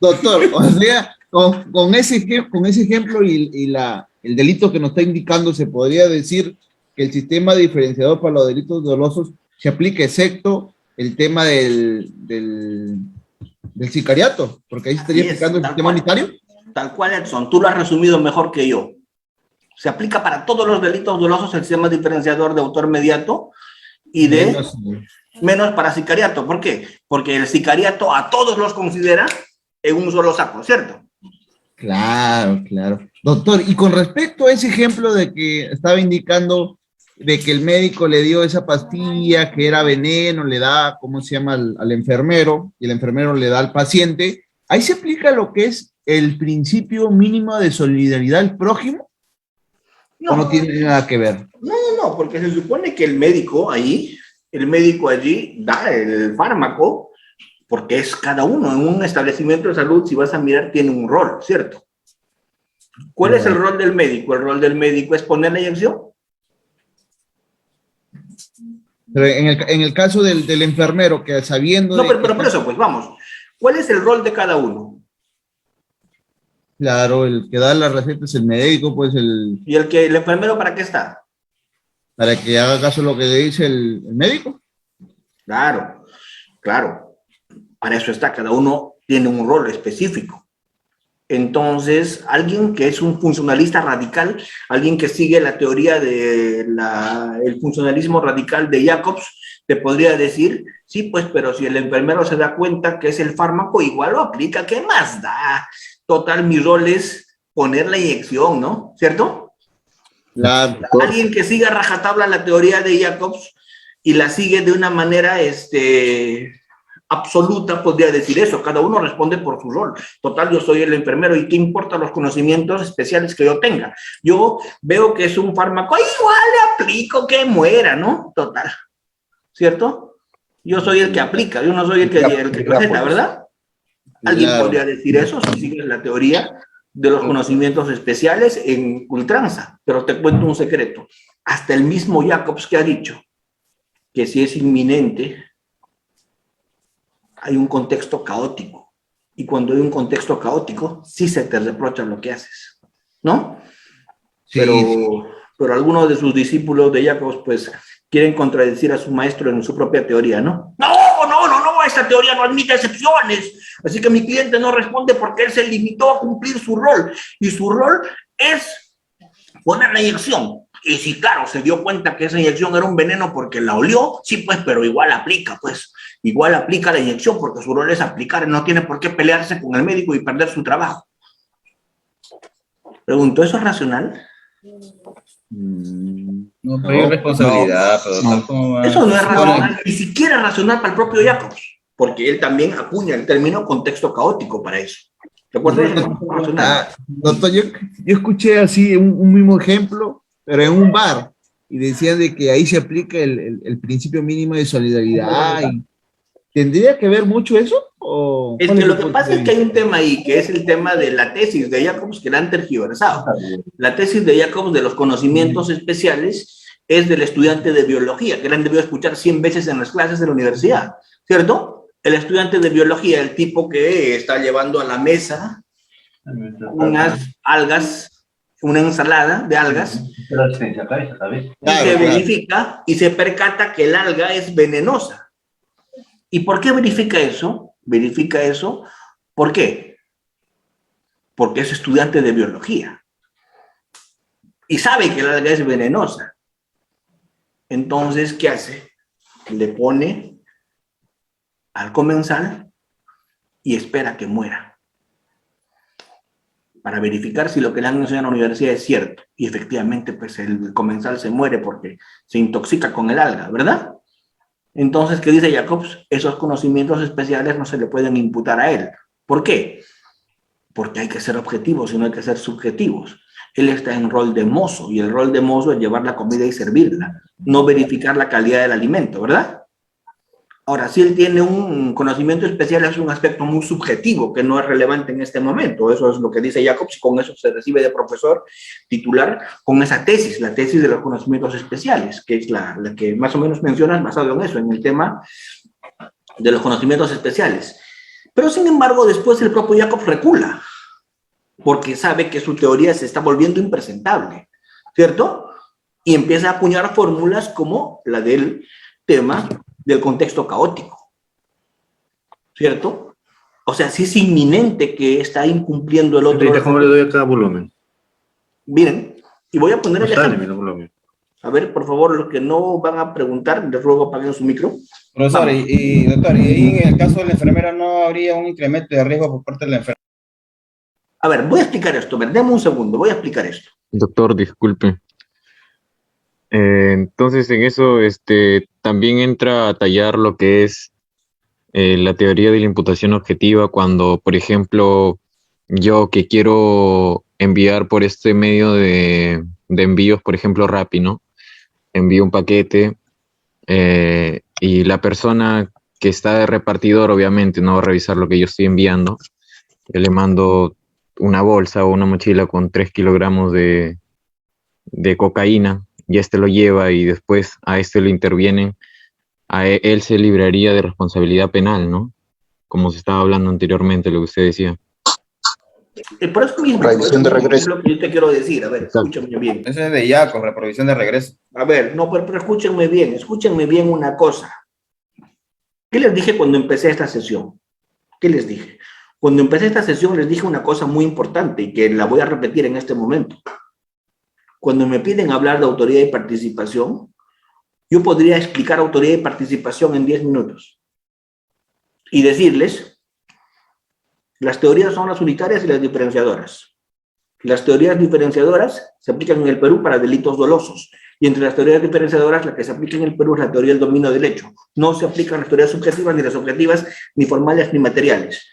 Doctor, o sea, con ese ejemplo el delito que nos está indicando, se podría decir que el sistema diferenciador para los delitos dolosos se aplica excepto el tema del sicariato, porque ahí se estaría aplicando el sistema unitario. Tal cual, Edson, tú lo has resumido mejor que yo. Se aplica para todos los delitos dolosos el sistema diferenciador de autor mediato y de menos para sicariato. ¿Por qué? Porque el sicariato a todos los considera en un solo saco, ¿cierto? Claro, claro. Doctor, y con respecto a ese ejemplo de que estaba indicando de que el médico le dio esa pastilla que era veneno, le da, ¿cómo se llama?, al enfermero, y el enfermero le da al paciente, ¿ahí se aplica lo que es el principio mínimo de solidaridad al prójimo? No, ¿O no tiene nada que ver? No, porque se supone que el médico allí da el fármaco, porque es cada uno. En un establecimiento de salud, si vas a mirar, tiene un rol, ¿cierto? ¿Cuál es el rol del médico? El rol del médico es poner la inyección. Pero en el caso del enfermero, que sabiendo... No, pero por eso, pues vamos. ¿Cuál es el rol de cada uno? Claro, el que da la receta es el médico, pues ¿Y el enfermero para qué está? para que haga caso a lo que le dice el médico. Claro. Para eso está, cada uno tiene un rol específico. Entonces, alguien que es un funcionalista radical, alguien que sigue la teoría del funcionalismo radical de Jacobs, te podría decir, sí, pues, pero si el enfermero se da cuenta que es el fármaco, igual lo aplica, ¿qué más da? Total, mi rol es poner la inyección, ¿no? ¿Cierto? Alguien que siga rajatabla la teoría de Jacobs y la sigue de una manera absoluta, podría decir eso. Cada uno responde por su rol. Total, yo soy el enfermero y qué importa los conocimientos especiales que yo tenga. Yo veo que es un fármaco, igual le aplico que muera, ¿no? Total. ¿Cierto? Yo soy el que aplica, yo no soy el que receta, ¿verdad? Alguien podría decir eso si sigues la teoría de los conocimientos especiales en ultranza, pero te cuento un secreto. Hasta el mismo Jacobs que ha dicho que si es inminente, hay un contexto caótico. Y cuando hay un contexto caótico, sí se te reprocha lo que haces, ¿no? Sí. Pero algunos de sus discípulos de Jacobs, pues, quieren contradecir a su maestro en su propia teoría, ¿no? No, esta teoría no admite excepciones. Así que mi cliente no responde porque él se limitó a cumplir su rol. Y su rol es poner la inyección. Y si, claro, se dio cuenta que esa inyección era un veneno porque la olió, sí, pues, pero igual aplica, pues. Igual aplica la inyección porque su rol es aplicar. No tiene por qué pelearse con el médico y perder su trabajo. Pregunto, ¿eso es racional? No, pero hay responsabilidad. Eso no es racional, ni siquiera racional para el propio Jacobs, porque él también acuña el término contexto caótico para eso. ¿Recuerdas? Doctor, yo escuché así un mismo ejemplo, pero en un bar, y decían de que ahí se aplica el principio mínimo de solidaridad. ¿Tendría que ver mucho eso? ¿O es que lo que pasa es que hay un tema ahí, que es el tema de la tesis de Jacobs, que la han tergiversado. La tesis de Jacobs de los conocimientos especiales es del estudiante de biología, que le han debido escuchar 100 veces en las clases de la universidad, ¿cierto? El estudiante de biología, el tipo que está llevando a la mesa unas algas, una ensalada de algas, y se verifica y se percata que el alga es venenosa. ¿Y por qué verifica eso? Verifica eso, ¿por qué? Porque es estudiante de biología y sabe que el alga es venenosa. Entonces, ¿qué hace? Le pone al comensal y espera que muera para verificar si lo que le han enseñado en la universidad es cierto. Y efectivamente, pues el comensal se muere porque se intoxica con el alga, ¿verdad? Entonces, ¿qué dice Jacobs? Esos conocimientos especiales no se le pueden imputar a él. ¿Por qué? Porque hay que ser objetivos y no hay que ser subjetivos. Él está en rol de mozo, y el rol de mozo es llevar la comida y servirla, no verificar la calidad del alimento, ¿verdad? Ahora, si él tiene un conocimiento especial, es un aspecto muy subjetivo que no es relevante en este momento. Eso es lo que dice Jacobs, y con eso se recibe de profesor titular con esa tesis, la tesis de los conocimientos especiales, que es la que más o menos mencionas basado en eso, en el tema de los conocimientos especiales. Pero, sin embargo, después el propio Jacobs recula porque sabe que su teoría se está volviendo impresentable, ¿cierto? Y empieza a acuñar fórmulas como la del tema del contexto caótico, ¿cierto? O sea, sí es inminente que está incumpliendo el otro. ¿Cómo le doy a cada volumen? Miren, y voy a poner No el sale, ejemplo. mira, volumen. A ver, por favor, los que no van a preguntar, les ruego apaguen su micro. Profesor, doctor, ¿y ahí en el caso de la enfermera no habría un incremento de riesgo por parte de la enfermera? A ver, voy a explicar esto. Dame un segundo, voy a explicar esto. Doctor, disculpe. Entonces, en eso también entra a tallar lo que es la teoría de la imputación objetiva cuando, por ejemplo, yo que quiero enviar por este medio de envíos, por ejemplo, Rappi, ¿no? Envío un paquete y la persona que está de repartidor obviamente no va a revisar lo que yo estoy enviando. Yo le mando una bolsa o una mochila con 3 kilogramos de cocaína y lo lleva y después a lo intervienen, él se libraría de responsabilidad penal, ¿no? Como se estaba hablando anteriormente, lo que usted decía. Por eso mismo, Revisión de regreso. es lo que yo te quiero decir. A ver, escúchame bien. Eso es de IACO, la provisión de regreso. A ver, no, pero escúchenme bien una cosa. ¿Qué les dije cuando empecé esta sesión? ¿Qué les dije? Cuando empecé esta sesión les dije una cosa muy importante y que la voy a repetir en este momento. Cuando me piden hablar de autoridad y participación, yo podría explicar autoridad y participación en 10 minutos y decirles, las teorías son las unitarias y las diferenciadoras. Las teorías diferenciadoras se aplican en el Perú para delitos dolosos, y entre las teorías diferenciadoras, la que se aplica en el Perú es la teoría del dominio del hecho. No se aplican las teorías subjetivas, ni las objetivas, ni formales, ni materiales.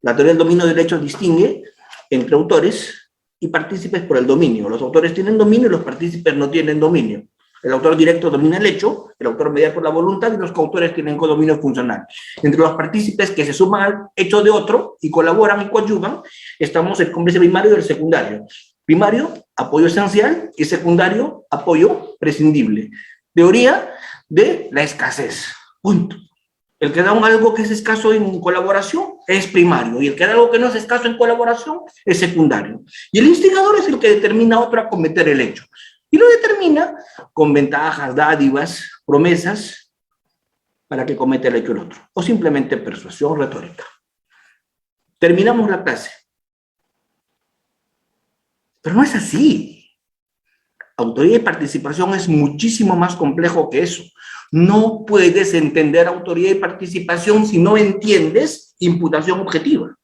La teoría del dominio del hecho distingue entre autores y partícipes por el dominio. Los autores tienen dominio y los partícipes no tienen dominio. El autor directo domina el hecho, el autor mediato la voluntad y los coautores tienen codominio funcional. Entre los partícipes que se suman al hecho de otro y colaboran y coadyuvan, estamos el cómplice primario y el secundario. Primario, apoyo esencial, y secundario, apoyo prescindible. Teoría de la escasez. Punto. El que da algo que es escaso en colaboración es primario, y el que da algo que no es escaso en colaboración es secundario. Y el instigador es el que determina a otro a cometer el hecho. Y lo determina con ventajas, dádivas, promesas, para que cometa el hecho el otro. O simplemente persuasión retórica. Terminamos la clase. Pero no es así. Autoría y participación es muchísimo más complejo que eso. No puedes entender autoría y participación si no entiendes imputación objetiva.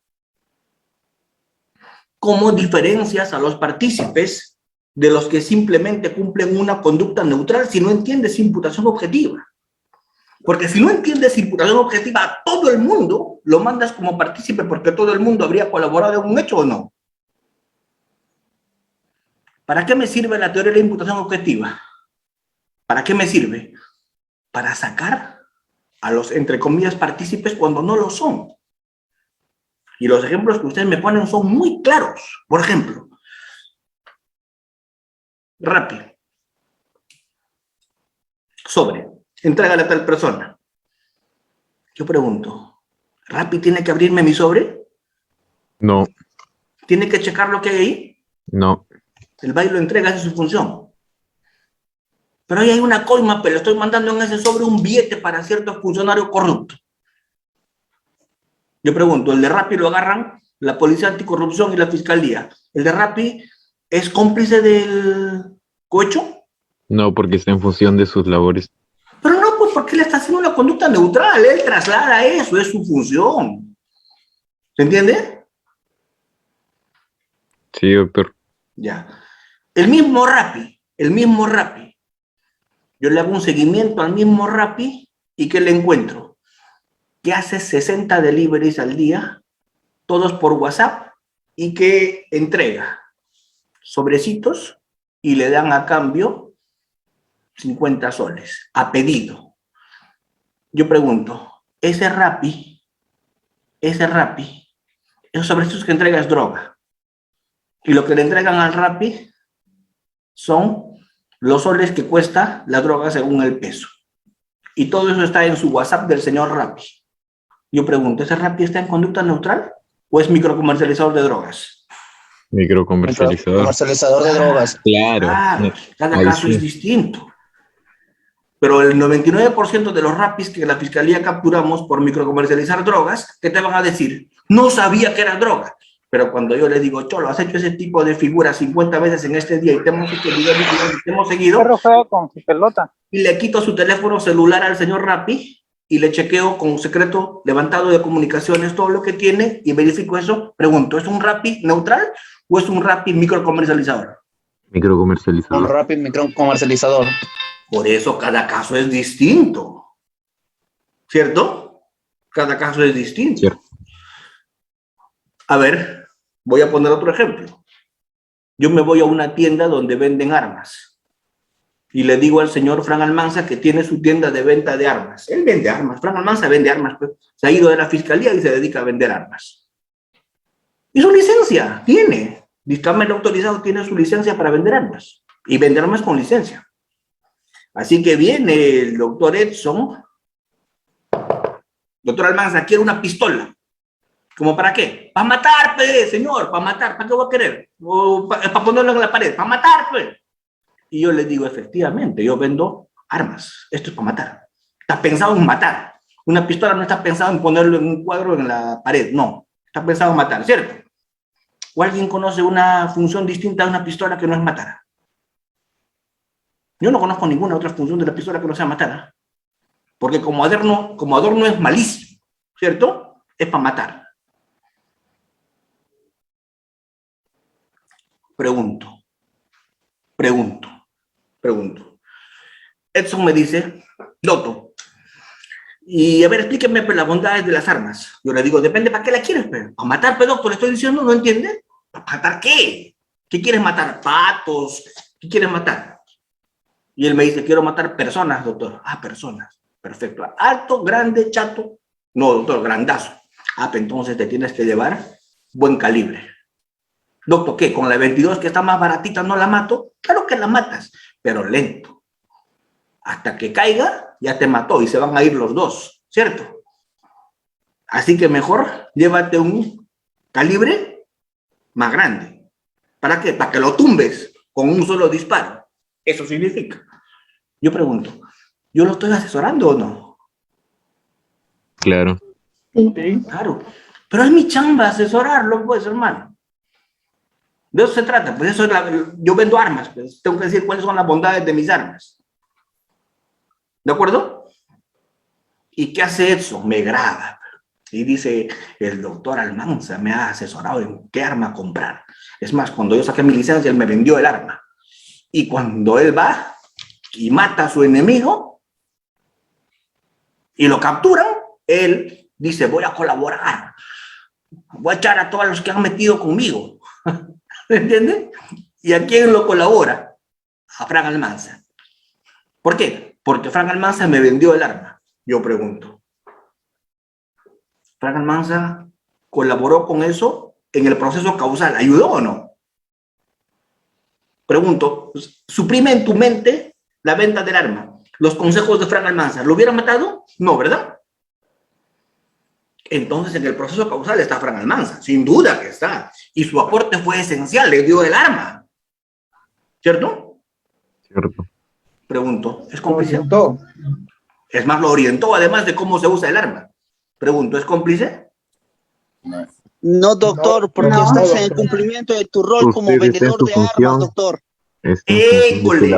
¿Cómo diferencias a los partícipes de los que simplemente cumplen una conducta neutral si no entiendes imputación objetiva? Porque si no entiendes imputación objetiva, a todo el mundo lo mandas como partícipe porque todo el mundo habría colaborado en un hecho o no. ¿Para qué me sirve la teoría de la imputación objetiva? ¿Para qué me sirve? Para sacar a los, entre comillas, partícipes cuando no lo son. Y los ejemplos que ustedes me ponen son muy claros. Por ejemplo, Rappi. Sobre. Entrégale a tal persona. Yo pregunto, ¿Rappi tiene que abrirme mi sobre? No, ¿Tiene que checar lo que hay ahí? no. El baile lo entrega, esa es su función. Pero ahí hay una coima, pero estoy mandando en ese sobre un billete para cierto funcionario corrupto. Yo pregunto, ¿el de Rappi lo agarran la Policía Anticorrupción y la Fiscalía? ¿El de Rappi es cómplice del cohecho? No, porque está en función de sus labores. Pero no, pues porque él está haciendo una conducta neutral, él traslada eso, es su función. ¿Se entiende? Sí, doctor. Ya. El mismo Rappi, yo le hago un seguimiento al mismo Rappi y ¿qué le encuentro? Que hace 60 deliveries al día, todos por WhatsApp, y que entrega sobrecitos y le dan a cambio 50 soles, a pedido. Yo pregunto, ese Rappi, esos sobrecitos que entrega es droga. Y lo que le entregan al Rappi son los soles que cuesta la droga según el peso. Y todo eso está en su WhatsApp del señor Rappi. Yo pregunto, ¿ese Rappi está en conducta neutral o es microcomercializador de drogas? Microcomercializador. Comercializador de drogas. Claro. Claro, cada Ahí caso sí. es distinto. Pero el 99% de los rapis que la fiscalía capturamos por microcomercializar drogas, ¿qué te van a decir? No sabía que era droga. Pero cuando yo les digo, Cholo, has hecho ese tipo de figuras 50 veces en este día y te hemos hecho videos y te hemos seguido, Perro juega con su pelota. y le quito su teléfono celular al señor Rappi y le chequeo con un secreto levantado de comunicaciones todo lo que tiene y verifico eso, pregunto, ¿es un Rappi neutral o es un Rappi microcomercializador? Un Microcomercializador. rápido microcomercializador. Por eso cada caso es distinto, ¿cierto? Cada caso es distinto. Cierto. A ver, voy a poner otro ejemplo. Yo me voy a una tienda donde venden armas y le digo al señor Fran Almanza que tiene su tienda de venta de armas. Él vende armas, Fran Almanza vende armas, pues. Se ha ido de la fiscalía y se dedica a vender armas. Y su licencia tiene, dictamen autorizado, tiene su licencia para vender armas y vender armas con licencia. Así que viene el doctor Edson, doctor Almanza, quiere una pistola. ¿Cómo para qué? Para matar, pues, señor, para matar. ¿Para qué voy a querer? Para ponerlo en la pared, para matar, pues. Y yo le digo, efectivamente, yo vendo armas. Esto es para matar. Está pensado en matar. Una pistola no está pensado en ponerlo en un cuadro en la pared, no. Está pensado en matar, ¿cierto? ¿O alguien conoce una función distinta de una pistola que no es matar? Yo no conozco ninguna otra función de la pistola que no sea matar. Porque como adorno es malísimo, ¿cierto? Es para matar. Pregunto. Edson me dice, doctor, y a ver, explíqueme pues, las bondades de las armas. Yo le digo, depende para qué la quieres, pero para matar, pues, doctor, le estoy diciendo, ¿no entiende? ¿Para matar qué? ¿Qué quieres matar? ¿Patos? ¿Qué quieres matar? Y él me dice, quiero matar personas, doctor. Ah, personas. Perfecto. Alto, grande, chato. No, doctor, grandazo. Ah, pues entonces te tienes que llevar buen calibre. Doctor, ¿qué? ¿Con la 22 que está más baratita no la mato? Claro que la matas, pero lento. Hasta que caiga, ya te mató y se van a ir los dos, ¿cierto? Así que mejor llévate un calibre más grande. ¿Para qué? Para que lo tumbes con un solo disparo. Eso significa. Yo pregunto, ¿yo lo estoy asesorando o no? Claro. Sí, claro. Pero es mi chamba asesorarlo, pues, hermano. De eso se trata, pues eso es yo vendo armas, pues tengo que decir cuáles son las bondades de mis armas. ¿De acuerdo? ¿Y qué hace Edson? Me graba. Y dice, el doctor Almanza me ha asesorado en qué arma comprar. Es más, cuando yo saqué mi licencia, él me vendió el arma. Y cuando él va y mata a su enemigo y lo capturan, él dice, voy a colaborar. Voy a echar a todos los que han metido conmigo. ¿Entienden? ¿Y a quién lo colabora? A Fran Almanza. ¿Por qué? Porque Fran Almanza me vendió el arma. Yo pregunto. ¿Fran Almanza colaboró con eso en el proceso causal? ¿Ayudó o no? Pregunto, suprime en tu mente la venta del arma. Los consejos de Fran Almanza, ¿lo hubiera matado? No, ¿verdad? Entonces, en el proceso causal está Fran Almanza, sin duda que está. Y su aporte fue esencial, le dio el arma. ¿Cierto? Cierto. Pregunto, ¿es cómplice? Es más, lo orientó, además de cómo se usa el arma. Pregunto, ¿es cómplice? No, doctor, porque no. estás en el cumplimiento de tu rol como Usted está en vendedor su de función. armas, doctor. ¡École!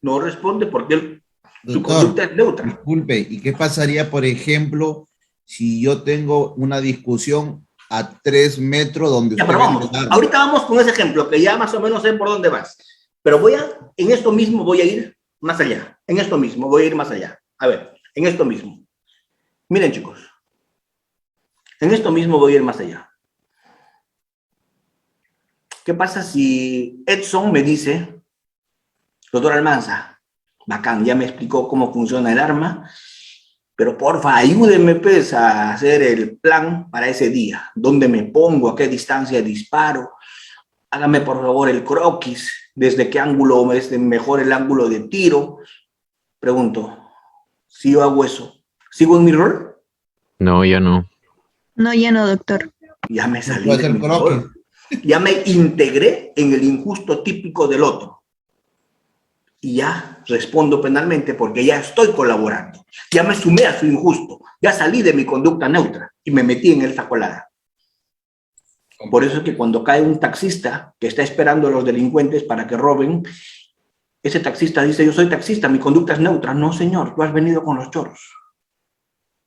No responde porque su Doctor, conducta es neutra. disculpe, ¿y qué pasaría, por ejemplo, si yo tengo una discusión a 3 metros donde Ya, usted pero vende vamos, el arma? ahorita vamos con ese ejemplo, que ya más o menos sé por dónde vas. Pero en esto mismo voy a ir más allá. En esto mismo voy a ir más allá. A ver, en esto mismo. Miren, chicos. En esto mismo voy a ir más allá. ¿Qué pasa si Edson me dice, doctor Almanza, bacán, ya me explicó cómo funciona el arma, pero porfa, ayúdenme pues a hacer el plan para ese día. ¿Dónde me pongo? ¿A qué distancia disparo? Hágame por favor el croquis. ¿Desde qué ángulo es mejor el ángulo de tiro? Pregunto, si yo hago eso, ¿sigo en mi rol? No, ya no. No, ya no, doctor. Ya me salí Puede de ser mi croquis. rol. Ya me integré en el injusto típico del otro. Y ya respondo penalmente porque ya estoy colaborando. Ya me sumé a su injusto. Ya salí de mi conducta neutra y me metí en esa colada. Por eso es que cuando cae un taxista que está esperando a los delincuentes para que roben, ese taxista dice, yo soy taxista, mi conducta es neutra. No, señor, tú has venido con los choros.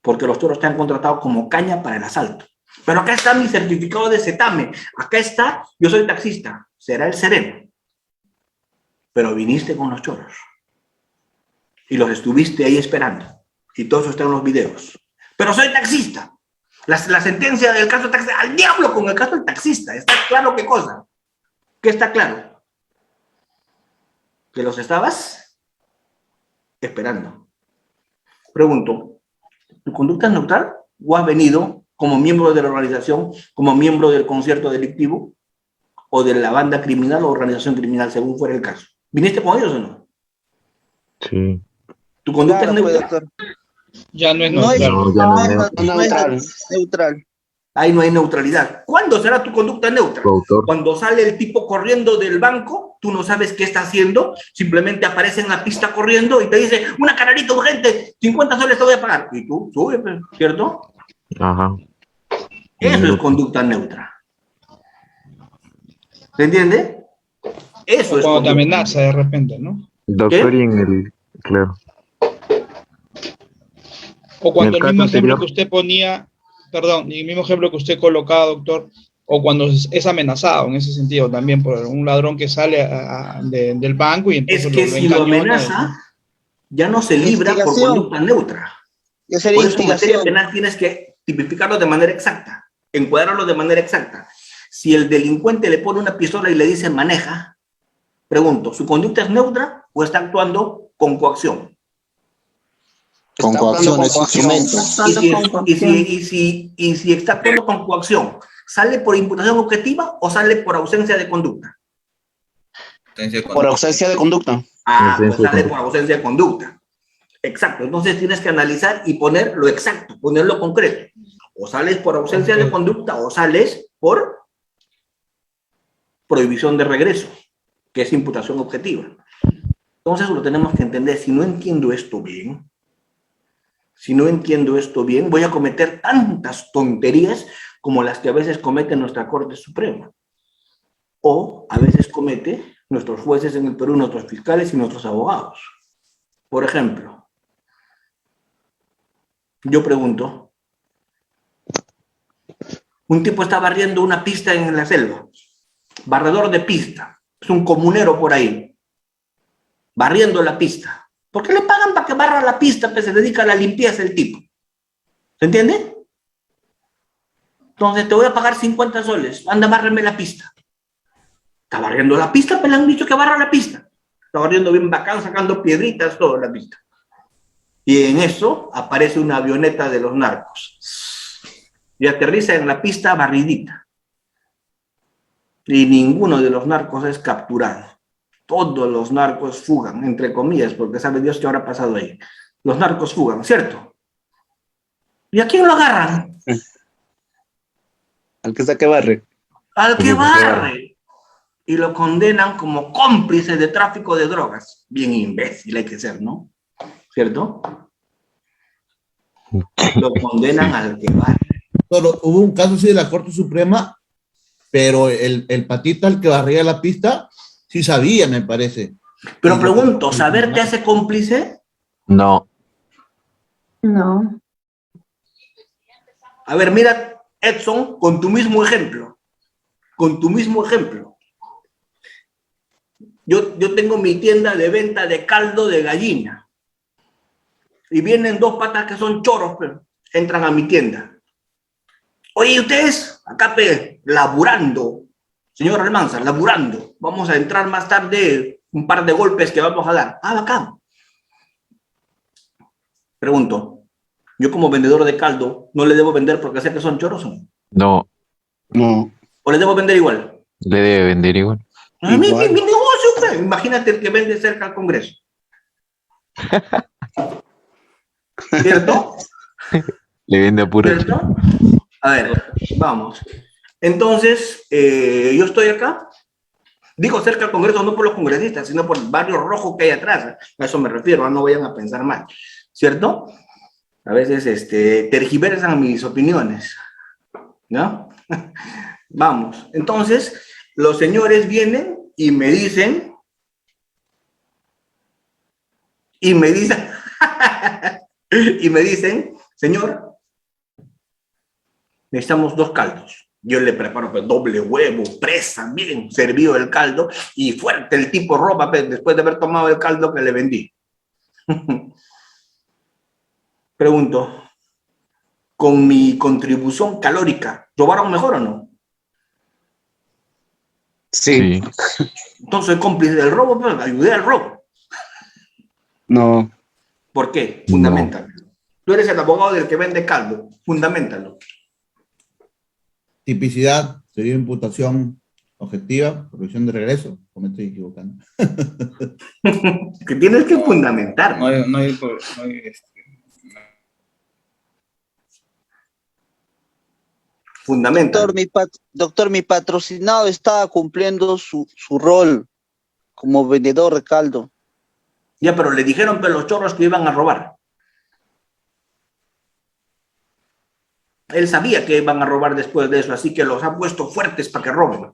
Porque los choros te han contratado como caña para el asalto. Pero acá está mi certificado de CETAME. Acá está, yo soy taxista. Será el sereno. Pero viniste con los choros. Y los estuviste ahí esperando. Y todo eso está en los videos. Pero soy taxista. La sentencia del caso taxista, al diablo con el caso del taxista. ¿Está claro qué cosa? ¿Qué está claro? Que los estabas esperando. Pregunto, ¿tu conducta es neutral o has venido como miembro de la organización, como miembro del concierto delictivo o de la banda criminal o organización criminal, según fuera el caso? ¿Viniste con ellos o no? Sí. ¿Tu conducta Claro, es pues, neutral? doctor. Ya no es No es, neutral. No, ya no es no es neutral. neutral. Ahí no hay neutralidad. ¿Cuándo será tu conducta neutra? Coautor. Cuando sale el tipo corriendo del banco, tú no sabes qué está haciendo, simplemente aparece en la pista corriendo y te dice, una canarita urgente, 50 soles te voy a pagar. Y tú, sube, ¿cierto? Ajá. Eso es conducta neutra. ¿Se entiende? Eso O es cuando te conducta amenaza neutra. de repente, ¿no? Doctor, ¿Qué? y en el... Claro. O cuando En el el mismo caso ejemplo anterior- que usted ponía, perdón, el mismo ejemplo que usted colocaba, doctor, o cuando es amenazado en ese sentido también por un ladrón que sale del banco y Es entonces que lo si lo encañona. amenaza, ya no se libra por Instigación. conducta neutra. Ya sería Por eso en materia instigación. penal tienes que tipificarlo de manera exacta, encuadrarlo de manera exacta. Si el delincuente le pone una pistola y le dice maneja, pregunto, ¿su conducta es neutra o está actuando con coacción? Con coacción, es instrumento. Y si está actuando con coacción, ¿sale por imputación objetiva o sale por ausencia de conducta? Por ausencia de conducta. Ah, pues Ausencia de sale conducta. por ausencia de conducta. Exacto, entonces tienes que analizar y poner lo exacto, ponerlo concreto. O sales por ausencia de conducta o sales por prohibición de regreso, que es imputación objetiva. Entonces lo tenemos que entender. Si no entiendo esto bien, voy a cometer tantas tonterías como las que a veces comete nuestra Corte Suprema. O a veces comete nuestros jueces en el Perú, nuestros fiscales y nuestros abogados. Por ejemplo, yo pregunto, un tipo está barriendo una pista en la selva, barredor de pista, es un comunero por ahí, barriendo la pista. ¿Por qué le pagan para que barra la pista? Pues se dedica a la limpieza el tipo. ¿Se entiende? Entonces te voy a pagar 50 soles, anda, bárreme la pista. Está barriendo la pista, pero le han dicho que barra la pista. Está barriendo bien bacán, sacando piedritas, toda la pista. Y en eso aparece una avioneta de los narcos. Y aterriza en la pista barridita. Y ninguno de los narcos es capturado. Todos los narcos fugan, entre comillas, porque sabe Dios qué habrá pasado ahí. Los narcos fugan, ¿cierto? ¿Y a quién lo agarran? Al que saque barre. Al que barre. Y lo condenan como cómplice de tráfico de drogas. Bien imbécil hay que ser, ¿no? ¿Cierto? Lo condenan al que barre. Solo hubo un caso así de la Corte Suprema, pero el patita, el que barría la pista, sí sabía, me parece. Pero pregunto, ¿saber te hace cómplice? No. No. A ver, mira, Edson, con tu mismo ejemplo. Con tu mismo ejemplo. Yo tengo mi tienda de venta de caldo de gallina. Y vienen dos patas que son choros, pero entran a mi tienda. Oye, ustedes, acá, laburando. Señor Almanza, laburando. Vamos a entrar más tarde, un par de golpes que vamos a dar. Ah, bacán. Pregunto, yo como vendedor de caldo, ¿no le debo vender porque sé que son choros o no? No. No. ¿O le debo vender igual? Le debe vender igual. Mi negocio, pues. Imagínate el que vende cerca al Congreso. ¿Cierto? Le vende a pura. ¿Cierto? A ver, vamos. Entonces, yo estoy acá, digo cerca del Congreso, no por los congresistas, sino por el barrio rojo que hay atrás. A eso me refiero, no vayan a pensar mal, ¿cierto? A veces tergiversan mis opiniones, ¿no? Vamos, entonces, los señores vienen y me dicen, y me dicen, señor, necesitamos 2 caldos. Yo le preparo pues, doble huevo, presa, bien servido el caldo, y fuerte el tipo roba pues, después de haber tomado el caldo que le vendí. Pregunto, con mi contribución calórica, ¿robaron mejor o no? Sí. Entonces soy cómplice del robo, pues ayudé al robo. No. ¿Por qué? No. Fundamentalo. Tú eres el abogado del que vende caldo, fundamentalo. Tipicidad, sería imputación objetiva, provisión de regreso, o me estoy equivocando. Que tienes que fundamentar. No hay Fundamenta. Doctor, mi patrocinado estaba cumpliendo su rol como vendedor de caldo. Ya, pero le dijeron que los chorros que iban a robar. Él sabía que iban a robar después de eso, así que los ha puesto fuertes para que roben.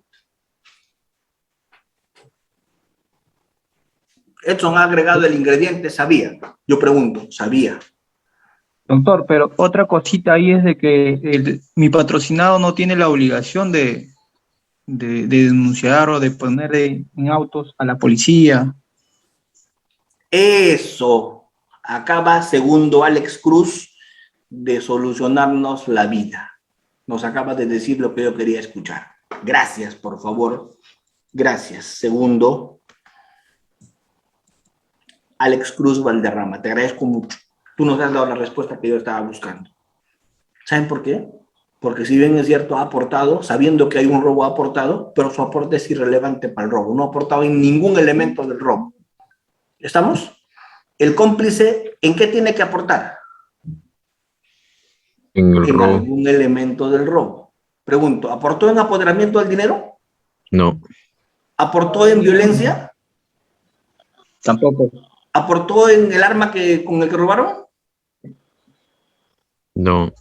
Edson ha agregado el ingrediente sabía. Yo pregunto, sabía. Doctor, pero otra cosita ahí es de que mi patrocinado no tiene la obligación de denunciar o de poner en autos a la policía. Eso acaba, segundo Alex Cruz, de solucionarnos la vida. Nos acaba de decir lo que yo quería escuchar. Gracias, por favor. Gracias. Segundo, Alex Cruz Valderrama. Te agradezco mucho. Tú nos has dado la respuesta que yo estaba buscando. ¿Saben por qué? Porque si bien es cierto, ha aportado, sabiendo que hay un robo, ha aportado, pero su aporte es irrelevante para el robo. No ha aportado en ningún elemento del robo. ¿Estamos? El cómplice, ¿en qué tiene que aportar? En el En robo. algún elemento del robo. Pregunto, ¿aportó en apoderamiento del dinero? No. ¿Aportó en violencia? Tampoco. ¿Aportó en el arma con el que robaron? No.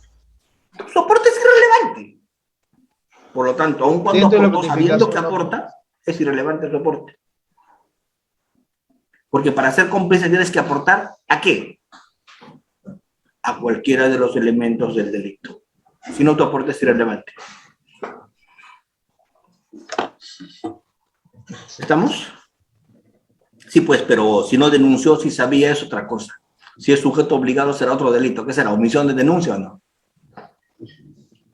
Su aporte es irrelevante. Por lo tanto, aun cuando Dentro de la aportó sabiendo que notificación, aporta, es irrelevante su aporte. Porque para ser cómplice tienes que aportar ¿a qué? A cualquiera de los elementos del delito. Si no, tu aporte es irrelevante. ¿Estamos? Sí, pues, pero si no denunció, si sabía, es otra cosa. Si es sujeto obligado, será otro delito. ¿Qué será? ¿Omisión de denuncia o no?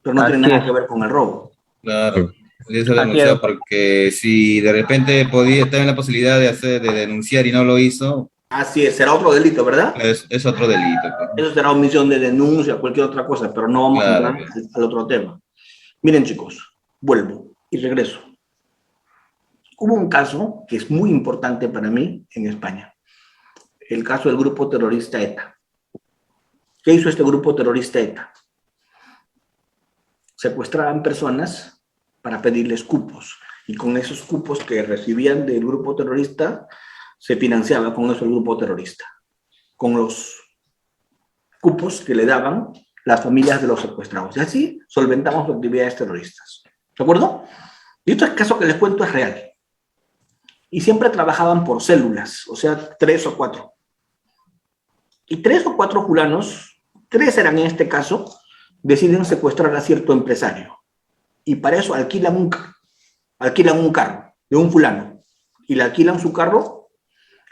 Pero no tiene nada que ver con el robo. Claro, eso lo anunció porque si de repente podía estar en la posibilidad de denunciar y no lo hizo, Así es, será otro delito, ¿verdad? es otro delito. Pues. Eso será omisión de denuncia, cualquier otra cosa, pero no vamos a entrar al otro tema. Miren, chicos, vuelvo y regreso. Hubo un caso que es muy importante para mí en España. El caso del grupo terrorista ETA. ¿Qué hizo este grupo terrorista ETA? Secuestraban personas para pedirles cupos. Y con esos cupos que recibían del grupo terrorista, se financiaba con eso el grupo terrorista. Con los cupos que le daban las familias de los secuestrados. Y así solventamos actividades terroristas. ¿De acuerdo? Y este caso que les cuento es real. Y siempre trabajaban por células, o sea, 3 o 4. Y 3 o 4 fulanos, 3 eran en este caso, deciden secuestrar a cierto empresario. Y para eso alquilan un carro de un fulano. Y le alquilan su carro.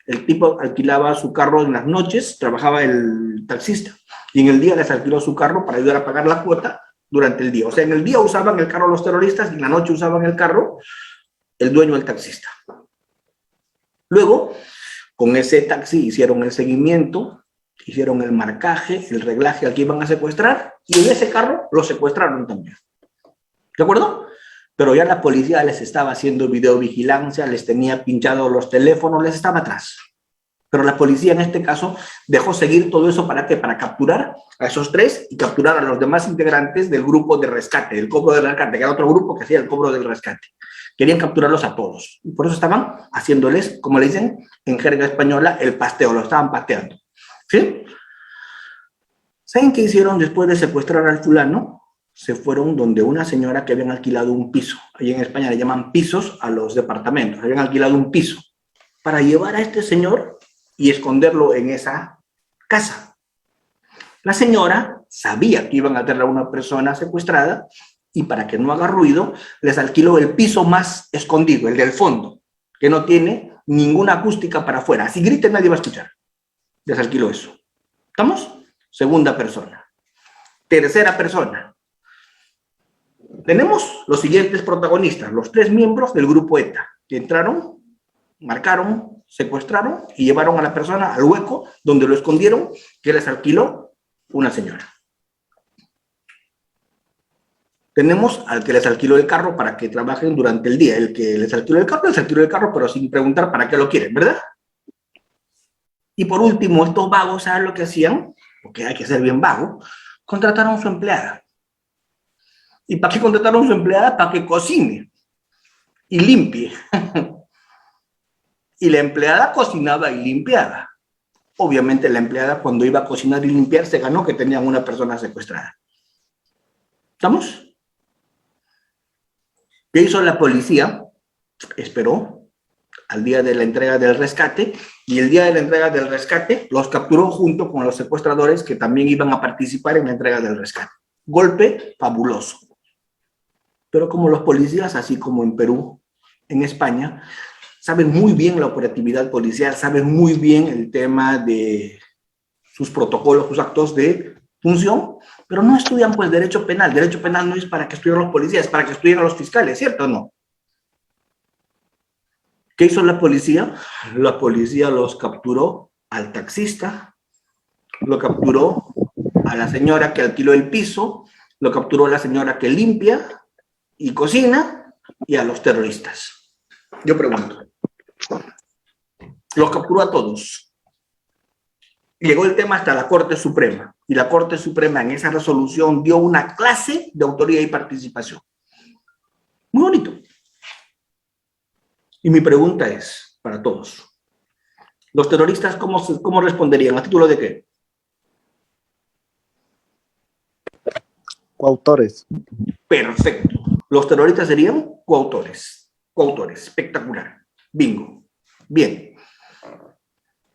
El tipo alquilaba su carro en las noches, trabajaba el taxista. Y en el día les alquiló su carro para ayudar a pagar la cuota durante el día. O sea, en el día usaban el carro los terroristas y en la noche usaban el carro el dueño del taxista. Luego, con ese taxi hicieron el seguimiento, hicieron el marcaje, el reglaje al que iban a secuestrar, y en ese carro lo secuestraron también. ¿De acuerdo? Pero ya la policía les estaba haciendo videovigilancia, les tenía pinchados los teléfonos, les estaba atrás. Pero la policía en este caso dejó seguir todo eso ¿para qué? Para capturar a esos 3 y capturar a los demás integrantes del grupo de rescate, del cobro del rescate, que era otro grupo que hacía el cobro del rescate. Querían capturarlos a todos. Y por eso estaban haciéndoles, como le dicen en jerga española, el pasteo, lo estaban pateando. ¿Sí? ¿Saben qué hicieron después de secuestrar al fulano? Se fueron donde una señora que habían alquilado un piso. Ahí en España le llaman pisos a los departamentos. Habían alquilado un piso para llevar a este señor y esconderlo en esa casa. La señora sabía que iban a tener a una persona secuestrada y para que no haga ruido, les alquiló el piso más escondido, el del fondo, que no tiene ninguna acústica para afuera. Si griten, nadie va a escuchar. Les alquiló eso. ¿Estamos? Segunda persona. Tercera persona. Tenemos los siguientes protagonistas, los 3 miembros del grupo ETA, que entraron, marcaron, secuestraron y llevaron a la persona al hueco donde lo escondieron, que les alquiló una señora. Tenemos al que les alquiló el carro para que trabajen durante el día. El que les alquiló el carro, pero sin preguntar para qué lo quieren, ¿verdad? Y por último, estos vagos, ¿saben lo que hacían? Porque hay que ser bien vago. Contrataron a su empleada. ¿Y para qué contrataron a su empleada? Para que cocine y limpie. Y la empleada cocinaba y limpiaba. Obviamente la empleada cuando iba a cocinar y limpiar se ganó que tenían una persona secuestrada. ¿Estamos? ¿Qué hizo la policía? Esperó al día de la entrega del rescate y el día de la entrega del rescate los capturó junto con los secuestradores que también iban a participar en la entrega del rescate. Golpe fabuloso. Pero como los policías, así como en Perú, en España, saben muy bien la operatividad policial, saben muy bien el tema de sus protocolos, sus actos de función, pero no estudian pues derecho penal. Derecho penal no es para que estudien los policías, es para que estudien a los fiscales, ¿cierto o no? ¿Qué hizo la policía? La policía los capturó al taxista, lo capturó a la señora que alquiló el piso, lo capturó a la señora que limpia y cocina y a los terroristas. Yo pregunto, los capturó a todos. Llegó el tema hasta la Corte Suprema y la Corte Suprema en esa resolución dio una clase de autoría y participación. Muy bonito. Y mi pregunta es para todos. ¿Los terroristas cómo responderían? ¿A título de qué? Coautores. Perfecto. Los terroristas serían coautores. Coautores. Espectacular. Bingo. Bien.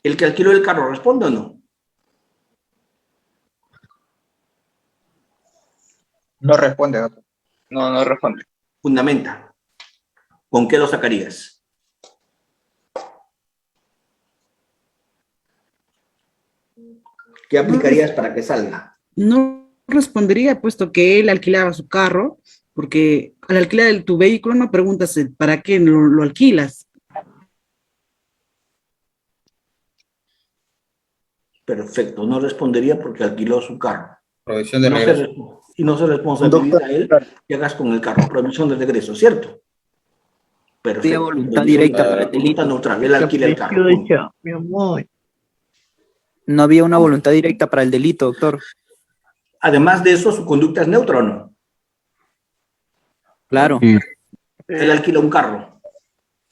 ¿El que alquiló el carro responde o no? No responde, doctor. No responde. Fundamenta. ¿Con qué lo sacarías? ¿Qué aplicarías para que salga? No respondería, puesto que él alquilaba su carro, porque al alquilar tu vehículo no preguntas para qué lo alquilas. Perfecto, no respondería porque alquiló su carro. Provisión de regreso. Y no se responsabiliza a él que hagas con el carro. Provisión de regreso, ¿cierto? Perfecto. Voluntad directa para el delito. Neutral, él alquila el carro. Mi amor. No había una voluntad directa para el delito, doctor. Además de eso, ¿su conducta es neutra o no? Claro. Él alquila un carro.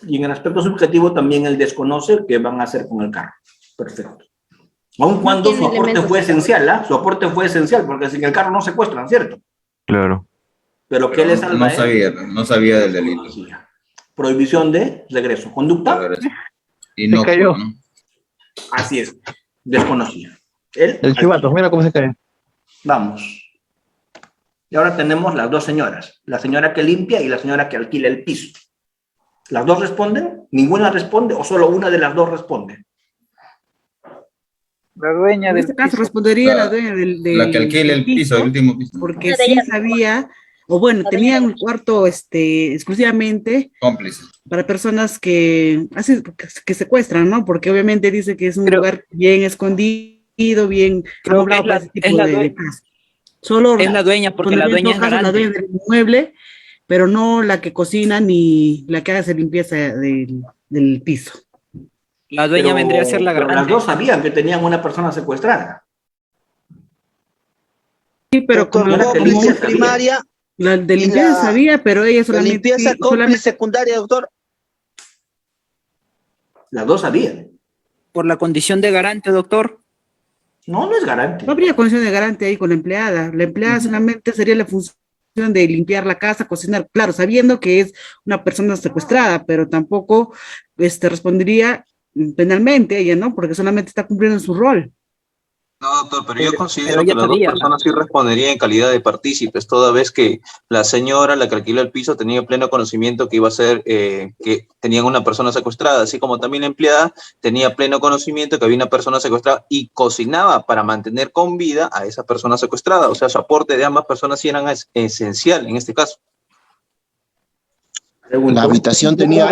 Y en el aspecto subjetivo también él desconoce qué van a hacer con el carro. Perfecto. Aun cuando su aporte fue esencial, ¿ah? Su aporte fue esencial, porque sin el carro no secuestran, ¿cierto? Claro. Pero ¿qué le salva a él? No sabía del delito. Prohibición de regreso. ¿Conducta? Y no, Se cayó. ¿no? Así es. Desconocía. Él, El chivato, mira cómo se cae. Vamos. Y ahora tenemos las dos señoras. La señora que limpia y la señora que alquila el piso. ¿Las dos responden? ¿Ninguna responde o solo una de las dos responde? La dueña En este caso respondería la dueña la que alquila el piso, el último piso. porque sí sabía, o bueno, tenían un cuarto exclusivamente Cómplice. para personas que secuestran, ¿no? Porque obviamente dice que es un lugar bien escondido, bien Creo que amoblado para ese tipo de casos. Solo es la dueña, porque la dueña es la garante. dueña del inmueble, pero no la que cocina ni la que hace limpieza del piso. La dueña vendría a ser la pero las garante. dos sabían que tenían una persona secuestrada. Sí, pero Doctor, como la cómplice limpieza primaria la de y limpieza sabía, pero ella la solamente, limpieza cómplice secundaria, doctor. Las dos sabían. Por la condición de garante, doctor. No, no es garante. no habría condición de garante ahí con la empleada. La empleada solamente sería la función de limpiar la casa, cocinar, claro, sabiendo que es una persona secuestrada, pero tampoco respondería penalmente ella, ¿no? Porque solamente está cumpliendo su rol. No, doctor, pero yo considero Pero que ella las dos sabía. personas sí responderían en calidad de partícipes, toda vez que la señora, la que alquiló el piso, tenía pleno conocimiento que iba a ser, que tenían una persona secuestrada, así como también la empleada tenía pleno conocimiento que había una persona secuestrada y cocinaba para mantener con vida a esa persona secuestrada. O sea, su aporte de ambas personas sí eran esencial en este caso. La habitación tenía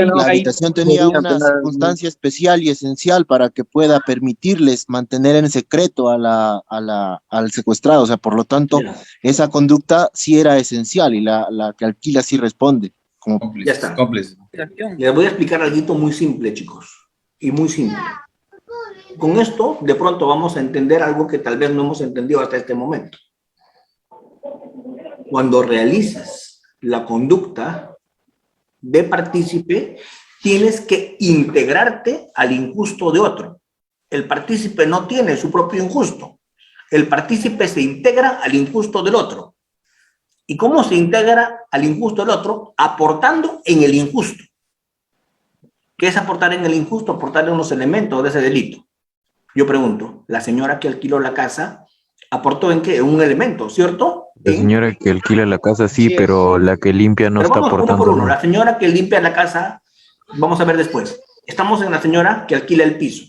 una circunstancia especial y esencial para que pueda permitirles mantener en secreto al secuestrado. O sea, por lo tanto, esa conducta sí era esencial y la que alquila sí responde. Ya está. Cómplice. Les voy a explicar algo muy simple, chicos. Y muy simple. Con esto, de pronto vamos a entender algo que tal vez no hemos entendido hasta este momento. Cuando realizas la conducta de partícipe, tienes que integrarte al injusto de otro. El partícipe no tiene su propio injusto. El partícipe se integra al injusto del otro. ¿Y cómo se integra al injusto del otro? Aportando en el injusto. ¿Qué es aportar en el injusto? Aportarle unos elementos de ese delito. Yo pregunto, la señora que alquiló la casa, ¿aportó en qué? En un elemento, ¿cierto? La señora que alquila la casa sí, pero la que limpia no Pero está vamos uno aportando por uno. nada. La señora que limpia la casa, vamos a ver después. Estamos en la señora que alquila el piso.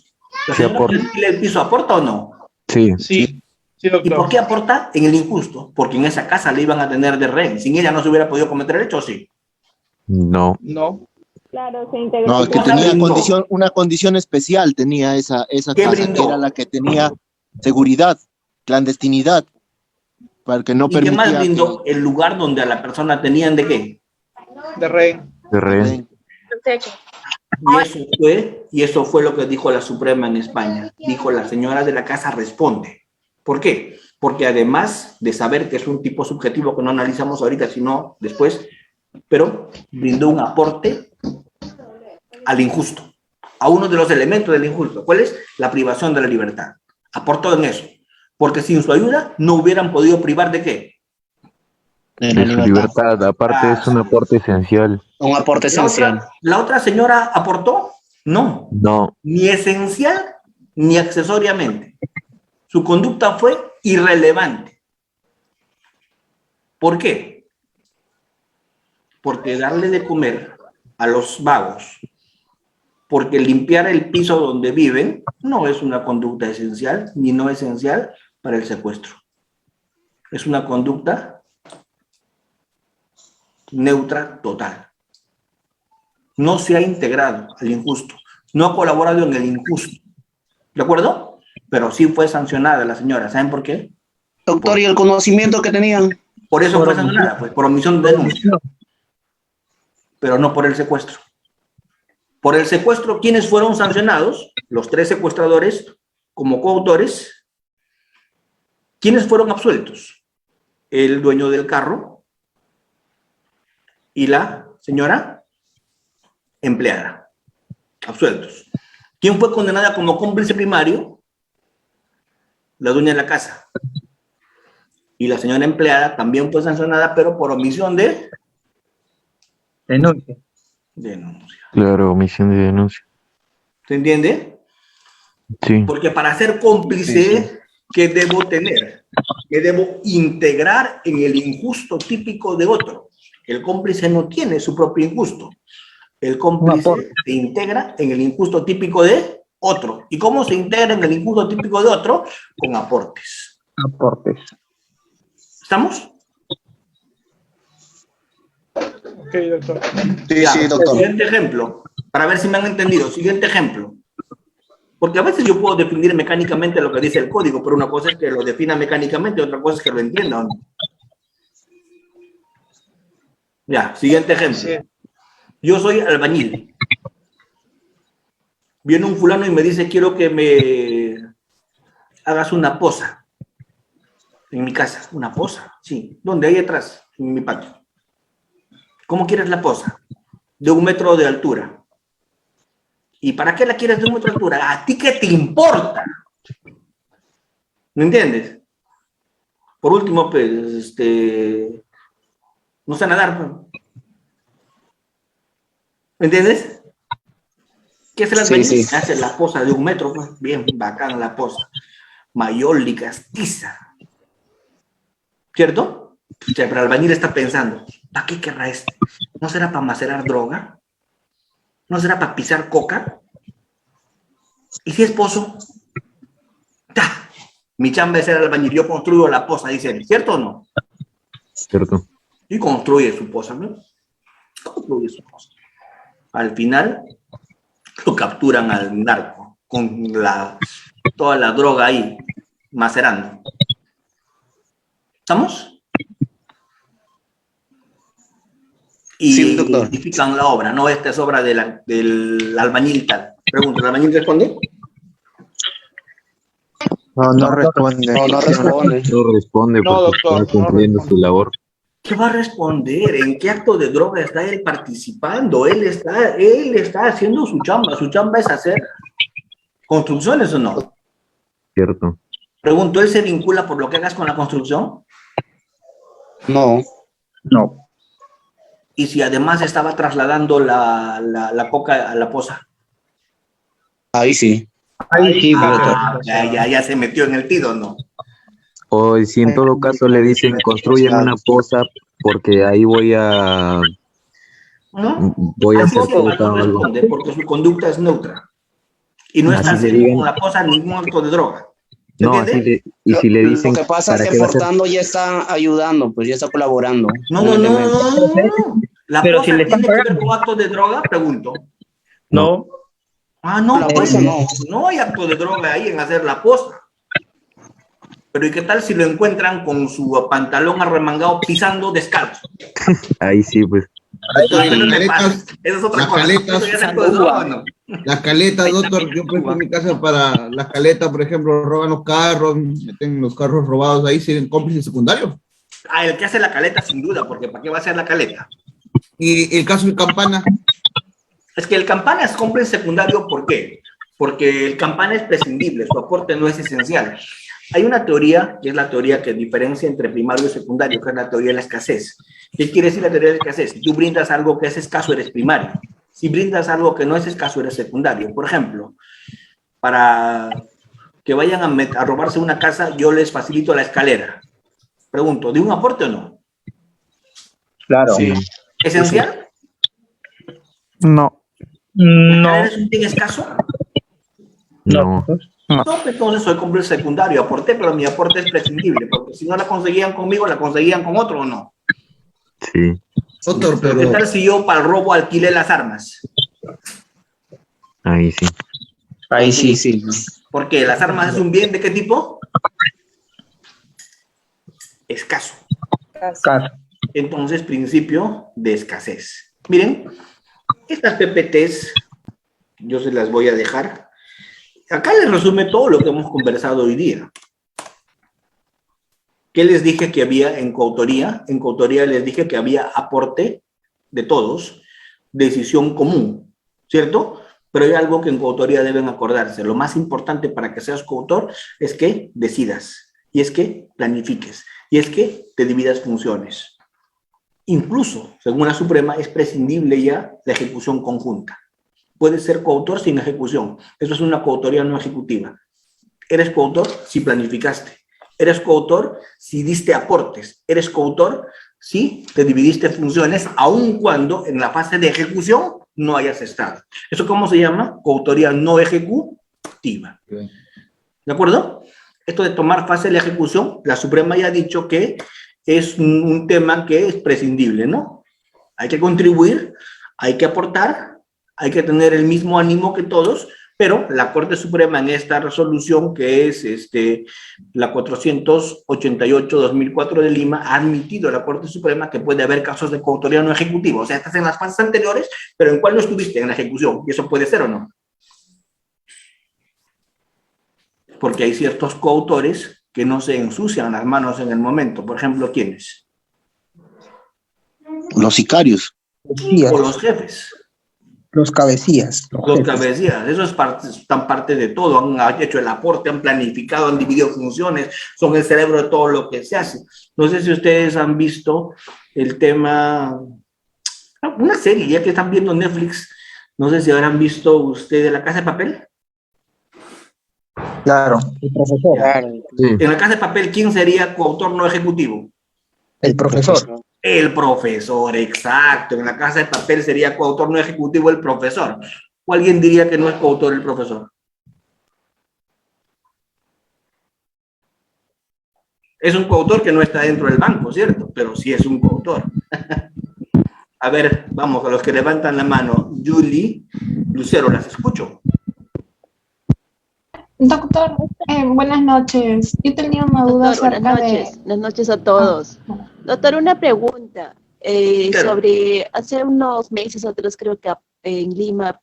¿La Sí, señora aporta. que alquila el piso aporta o no? Sí. Sí, ¿Y por qué aporta? En el injusto. Porque en esa casa le iban a tener de rehén. Sin ella no se hubiera podido cometer el hecho, ¿o sí? No. No. Claro, se integra. No, es que tenía una condición especial, tenía esa ¿Qué casa, brindó? que era la que tenía seguridad, clandestinidad, para que no ¿Y qué más permitía brindó? El lugar donde a la persona tenían de qué. De rehén. De rehén. Y eso fue lo que dijo la Suprema en España. Dijo, la señora de la casa responde. ¿Por qué? Porque además de saber que es un tipo subjetivo que no analizamos ahorita, sino después, pero brindó un aporte al injusto, a uno de los elementos del injusto. ¿Cuál es? La privación de la libertad. Aportó en eso. Porque sin su ayuda no hubieran podido privar de qué. De su libertad. Aparte es un aporte esencial. Un aporte esencial. ¿La otra señora aportó? No. No. Ni esencial ni accesoriamente. Su conducta fue irrelevante. ¿Por qué? Porque darle de comer a los vagos, porque limpiar el piso donde viven, no es una conducta esencial ni no esencial para el secuestro. Es una conducta neutra total. No se ha integrado al injusto, no ha colaborado en el injusto. ¿De acuerdo? Pero sí fue sancionada la señora. ¿Saben por qué? Doctor, ¿y el conocimiento que tenían? Por eso fue sancionada, pues, por omisión de denuncia. Pero no por el secuestro. Por el secuestro, ¿quiénes fueron sancionados? Los 3 secuestradores como coautores. ¿Quiénes fueron absueltos? El dueño del carro y la señora empleada. Absueltos. ¿Quién fue condenada como cómplice primario? La dueña de la casa. Y la señora empleada también fue sancionada, pero por omisión de denuncia. Claro, omisión de denuncia. ¿Se entiende? Sí. Porque para ser cómplice, ¿qué debo tener? ¿Qué debo integrar en el injusto típico de otro? El cómplice no tiene su propio injusto. El cómplice se integra en el injusto típico de otro. ¿Y cómo se integra en el injusto típico de otro? Con aportes. Aportes. ¿Estamos? Ok, doctor. Sí, doctor. Siguiente ejemplo, para ver si me han entendido. Siguiente ejemplo. Porque a veces yo puedo definir mecánicamente lo que dice el código, pero una cosa es que lo defina mecánicamente, otra cosa es que lo entienda, ¿o no? Ya, siguiente ejemplo. Yo soy albañil. Viene un fulano y me dice, quiero que me hagas una poza en mi casa. ¿Una poza? Sí. ¿Dónde? Ahí atrás, en mi patio. ¿Cómo quieres la poza? De 1 metro de altura. ¿Y para qué la quieres de 1 metro de altura? ¿A ti qué te importa? ¿Me entiendes? Por último, pues, no sé nadar. ¿No? ¿Me entiendes? ¿Qué hace la albañil? Sí. Hace la poza de 1 metro, pues, bien bacán la poza. Mayol y castiza. ¿Cierto? O sea, pero el albañil está pensando, ¿para qué querrá este? ¿No será para macerar droga? ¿No será para pisar coca? ¿Y si es pozo? ¡Ta! Mi chamba es ser albañil, yo construyo la poza, dice él, ¿cierto o no? Cierto. Y construye su poza, ¿no? Construye su poza. Al final, lo capturan al narco, con toda la droga ahí, macerando. ¿Estamos? Y Sí, doctor. identifican la obra, no, esta es obra del albañil tal. Pregunto, ¿el albañil responde? No responde. No responde. No responde No, porque doctor, está cumpliendo su labor. ¿Qué va a responder? ¿En qué acto de droga está él participando? Él está haciendo su chamba. Su chamba es hacer construcciones o no. Cierto. Pregunto, ¿él se vincula por lo que hagas con la construcción? No. No. Y si además estaba trasladando la coca a la poza. Ahí sí. Ahí sí, Ya se metió en el tido, ¿no? O si en todo caso le dicen construyen una poza porque ahí voy a Así hacer sí, no coca o algo. responde, porque su conducta es neutra. Y no está Así le haciendo digan. con la poza ningún acto de droga. No, así y si le dicen Lo que pasa es ¿para que qué va a hacer? Fortando ya está ayudando, pues ya está colaborando. No. ¿La Pero poza si le están tiene que ver pagando. con actos de droga? Pregunto. No. Ah, no, La pues poza no. no hay acto de droga ahí en hacer la poza. Pero ¿y qué tal si lo encuentran con su pantalón arremangado pisando descalzo? Ahí sí, pues. Ay, no te pases. Esa es otra Las cosa. caletas, ¿Eso ya es acto de droga o no? Las caletas, doctor, yo presto mi casa para las caletas, por ejemplo, roban los carros, meten los carros robados ahí, siguen cómplices secundarios. Ah, el que hace la caleta, sin duda, porque ¿para qué va a hacer la caleta? Y el caso de Campana. Es que el Campana es cómplice secundario, ¿por qué? Porque el Campana es prescindible, su aporte no es esencial. Hay una teoría, que es la teoría que diferencia entre primario y secundario, que es la teoría de la escasez. ¿Qué quiere decir la teoría de la escasez? Si tú brindas algo que es escaso, eres primario. Si brindas algo que no es escaso, eres secundario. Por ejemplo, para que vayan a robarse una casa, yo les facilito la escalera. Pregunto, ¿de un aporte o no? Claro. Sí. ¿Esencial? No. No. ¿Eres un bien escaso? No. No, entonces soy cómplice secundario, aporté, pero mi aporte es prescindible, porque si no la conseguían conmigo, la conseguían con otro o no. Sí. Doctor, ¿Qué pero tal si yo para el robo alquilé las armas? Ahí sí. Ahí sí. Sí. Porque las armas es un bien de qué tipo? Escaso. Caso. Entonces, principio de escasez. Miren, estas PPTs, yo se las voy a dejar. Acá les resume todo lo que hemos conversado hoy día. ¿Qué les dije que había en coautoría? En coautoría les dije que había aporte de todos, decisión común, ¿cierto? Pero hay algo que en coautoría deben acordarse. Lo más importante para que seas coautor es que decidas, y es que planifiques, y es que te dividas funciones. Incluso, según la Suprema, es prescindible ya la ejecución conjunta. Puedes ser coautor sin ejecución. Eso es una coautoría no ejecutiva. Eres coautor si planificaste. Eres coautor si diste aportes. Eres coautor si te dividiste funciones, aun cuando en la fase de ejecución no hayas estado. ¿Eso cómo se llama? Coautoría no ejecutiva. ¿De acuerdo? Esto de tomar fase de la ejecución, la Suprema ya ha dicho que es un tema que es prescindible, ¿no? Hay que contribuir, hay que aportar, hay que tener el mismo ánimo que todos, pero la Corte Suprema en esta resolución, que es la 488-2004 de Lima, ha admitido a la Corte Suprema que puede haber casos de coautoría no ejecutiva. O sea, estás en las fases anteriores, pero ¿en cuál no estuviste? En la ejecución. ¿Y eso puede ser o no? porque hay ciertos coautores que no se ensucian las manos en el momento. Por ejemplo, ¿quiénes? Los sicarios. O los jefes. Los cabecillas. Los cabecillas, eso es están parte de todo, han hecho el aporte, han planificado, han dividido funciones, son el cerebro de todo lo que se hace. No sé si ustedes han visto el tema, una serie, ya que están viendo Netflix, no sé si habrán visto ustedes La Casa de Papel. Claro, el profesor. Claro. En La Casa de Papel, ¿quién sería coautor no ejecutivo? El profesor. El profesor, exacto. En La Casa de Papel sería coautor no ejecutivo el profesor. ¿O alguien diría que no es coautor el profesor? Es un coautor que no está dentro del banco, ¿cierto? Pero sí es un coautor. A ver, vamos, a los que levantan la mano. Julie, Lucero, las escucho. Doctor, buenas noches. Yo tenía una duda acerca de... Buenas noches a todos. Doctor, una pregunta. Claro. Sobre, hace unos meses atrás creo que en Lima,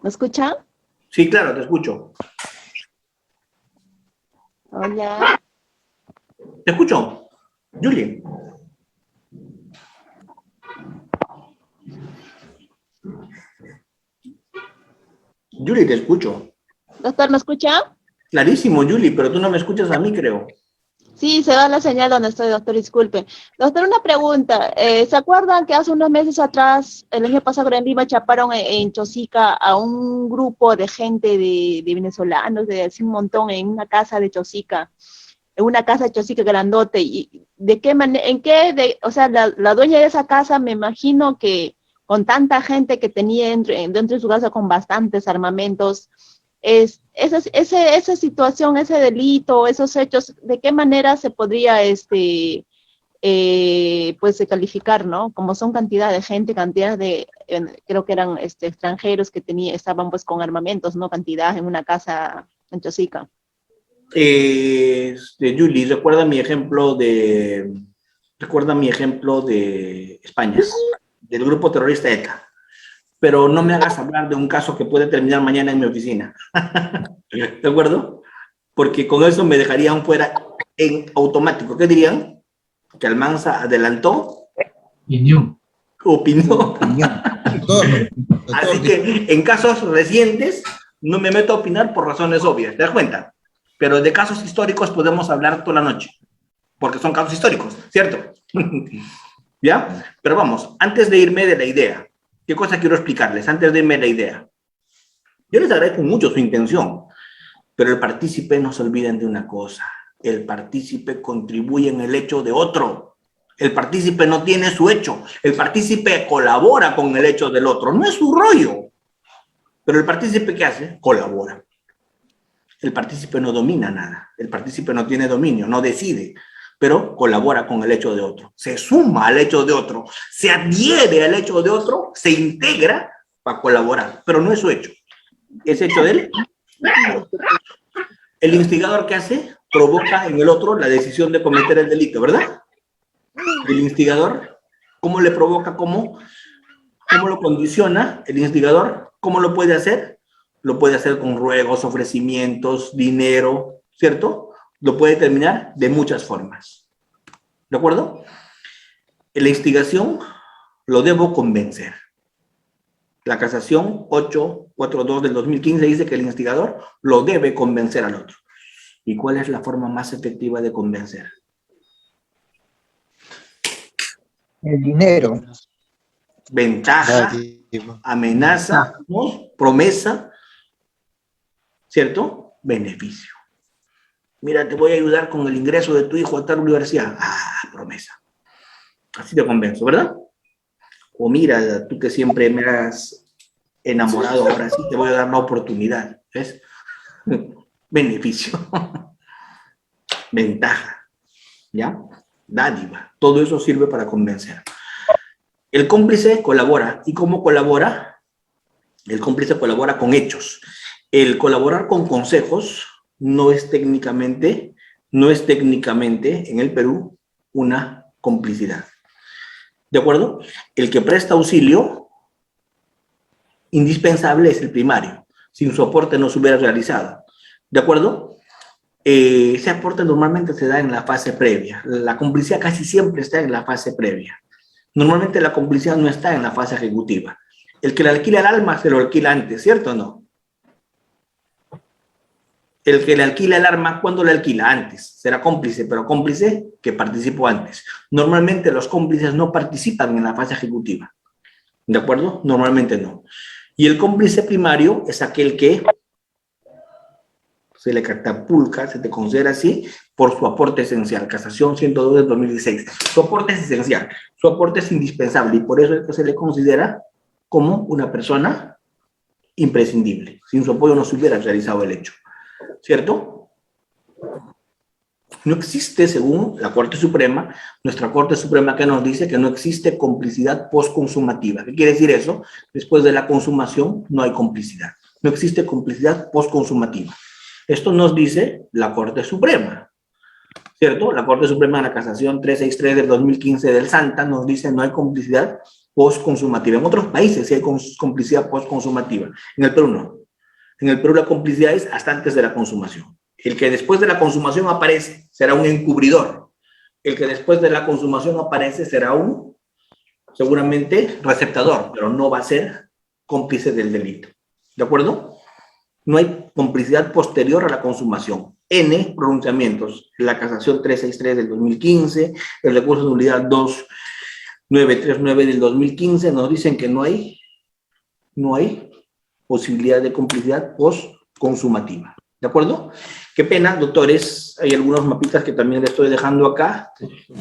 ¿me escuchan? Sí, claro, te escucho. Hola. Te escucho, Julie. Julie, te escucho. Doctor, ¿me escucha? Clarísimo, Julie, pero tú no me escuchas a mí, creo. Sí, se va la señal donde estoy, doctor, disculpe. Doctor, una pregunta. ¿Se acuerdan que hace unos meses atrás, el año pasado en Lima, chaparon en Chosica a un grupo de gente de venezolanos, de así un montón, en una casa de Chosica? En una casa de Chosica grandote. ¿Y de qué manera, o sea, la dueña de esa casa, me imagino que con tanta gente que tenía dentro de su casa con bastantes armamentos, esa situación, ese delito, esos hechos, ¿de qué manera se podría pues calificar, ¿no? Como son cantidad de gente, cantidad de, creo que eran extranjeros que estaban pues con armamentos, ¿no? Cantidad en una casa en Chosica. Julie, recuerda mi ejemplo de España, del grupo terrorista ETA. Pero no me hagas hablar de un caso que puede terminar mañana en mi oficina. ¿De acuerdo? Porque con eso me dejarían fuera en automático. ¿Qué dirían? Que Almanza adelantó. Opinó. Así que en casos recientes no me meto a opinar por razones obvias. ¿Te das cuenta? Pero de casos históricos podemos hablar toda la noche. Porque son casos históricos, ¿cierto? ¿Ya? Pero vamos, antes de irme de la idea, ¿qué cosa quiero explicarles antes de irme la idea? Yo les agradezco mucho su intención, pero el partícipe no se olviden de una cosa. El partícipe contribuye en el hecho de otro. El partícipe no tiene su hecho. El partícipe colabora con el hecho del otro. No es su rollo. Pero el partícipe, ¿qué hace? Colabora. El partícipe no domina nada. El partícipe no tiene dominio, no decide, pero colabora con el hecho de otro, se suma al hecho de otro, se adhiere al hecho de otro, se integra para colaborar, pero no es su hecho, es hecho de él. El instigador, ¿qué hace? Provoca en el otro la decisión de cometer el delito, ¿verdad? El instigador, ¿cómo le provoca? ¿Cómo lo condiciona el instigador? ¿Cómo lo puede hacer? Lo puede hacer con ruegos, ofrecimientos, dinero, ¿cierto? Lo puede terminar de muchas formas. ¿De acuerdo? En la instigación lo debo convencer. La casación 842 del 2015 dice que el instigador lo debe convencer al otro. ¿Y cuál es la forma más efectiva de convencer? El dinero. Ventaja, amenaza, ¿no? Promesa, ¿cierto? Beneficio. Mira, te voy a ayudar con el ingreso de tu hijo a tal universidad. Ah, promesa. Así te convenzo, ¿verdad? O mira, tú que siempre me has enamorado, ahora sí te voy a dar la oportunidad. ¿Ves? Beneficio. Ventaja. ¿Ya? Dádiva. Todo eso sirve para convencer. El cómplice colabora. ¿Y cómo colabora? El cómplice colabora con hechos. El colaborar con consejos no es técnicamente en el Perú una complicidad. ¿De acuerdo? El que presta auxilio indispensable es el primario. sin su aporte no se hubiera realizado. ¿De acuerdo? Ese aporte normalmente se da en la fase previa. La complicidad casi siempre está en la fase previa. Normalmente la complicidad no está en la fase ejecutiva. El que le alquila el arma se lo alquila antes, ¿cierto o no? El que le alquila el arma, ¿cuándo le alquila? Antes. Será cómplice, pero cómplice que participó antes. Normalmente los cómplices no participan en la fase ejecutiva. ¿De acuerdo? Normalmente no. Y el cómplice primario es aquel que se le catapulta, se te considera así, por su aporte esencial. Casación 102 del 2016. Su aporte es esencial, su aporte es indispensable y por eso es que se le considera como una persona imprescindible. Sin su apoyo no se hubiera realizado el hecho. ¿Cierto? No existe, según la Corte Suprema, nuestra Corte Suprema que nos dice que no existe complicidad postconsumativa. ¿Qué quiere decir eso? Después de la consumación no hay complicidad. No existe complicidad postconsumativa. Esto nos dice la Corte Suprema, ¿cierto? La Corte Suprema de la Casación 363 del 2015 del Santa nos dice no hay complicidad postconsumativa. En otros países sí hay complicidad postconsumativa. En el Perú no. En el Perú la complicidad es hasta antes de la consumación. El que después de la consumación aparece será un encubridor. El que después de la consumación aparece será un, seguramente, receptador, pero no va a ser cómplice del delito. ¿De acuerdo? No hay complicidad posterior a la consumación. N pronunciamientos. La Casación 363 del 2015, el recurso de nulidad 2939 del 2015 nos dicen que no hay posibilidad de complicidad postconsumativa. ¿De acuerdo? Qué pena, doctores, hay algunos mapitas que también les estoy dejando acá.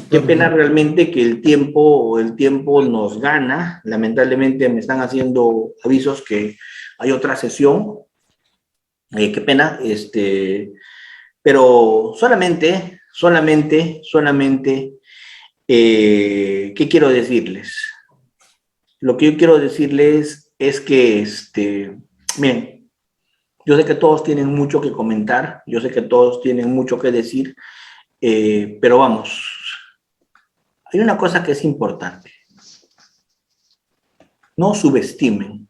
Qué pena realmente que el tiempo nos gana. Lamentablemente me están haciendo avisos que hay otra sesión. Qué pena, pero solamente, ¿qué quiero decirles? Lo que yo quiero decirles es que, miren, yo sé que todos tienen mucho que comentar, yo sé que todos tienen mucho que decir, pero vamos, hay una cosa que es importante. No subestimen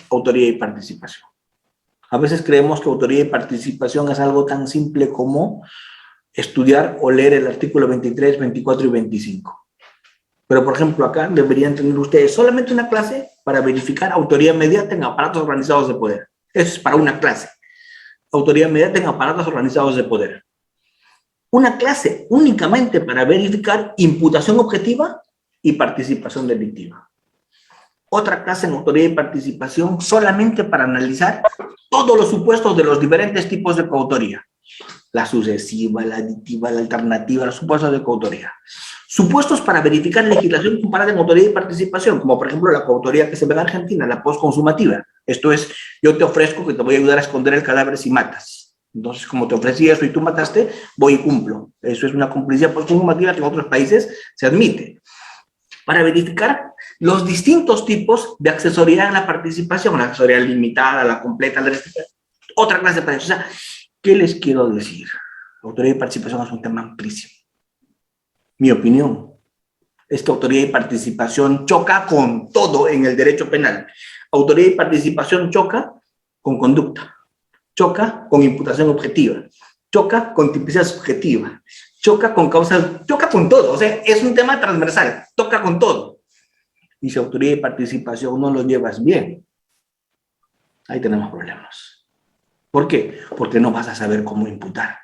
autoría y participación. A veces creemos que autoría y participación es algo tan simple como estudiar o leer el artículo 23, 24 y 25. Pero, por ejemplo, acá deberían tener ustedes solamente una clase para verificar autoría inmediata en aparatos organizados de poder. Eso es para una clase. Autoría inmediata en aparatos organizados de poder. Una clase únicamente para verificar imputación objetiva y participación delictiva. Otra clase en autoría y participación solamente para analizar todos los supuestos de los diferentes tipos de coautoría. La sucesiva, la aditiva, la alternativa, los supuestos de coautoría. Supuestos para verificar legislación comparada en autoría y participación, como por ejemplo la coautoría que se ve en Argentina, la postconsumativa. Esto es, yo te ofrezco que te voy a ayudar a esconder el cadáver si matas. Entonces, como te ofrecí eso y tú mataste, voy y cumplo. Eso es una complicidad postconsumativa que en otros países se admite. Para verificar los distintos tipos de asesoría en la participación, la asesoría limitada, la completa, la restrictiva. Otra clase para eso. O sea, ¿qué les quiero decir? Autoría y participación es un tema amplísimo. Mi opinión es que autoría y participación choca con todo en el derecho penal. Autoría y participación choca con conducta, choca con imputación objetiva, choca con tipicidad subjetiva, choca con causa, choca con todo. O sea, es un tema transversal, toca con todo. Y si autoría y participación no lo llevas bien, ahí tenemos problemas. ¿Por qué? Porque no vas a saber cómo imputar.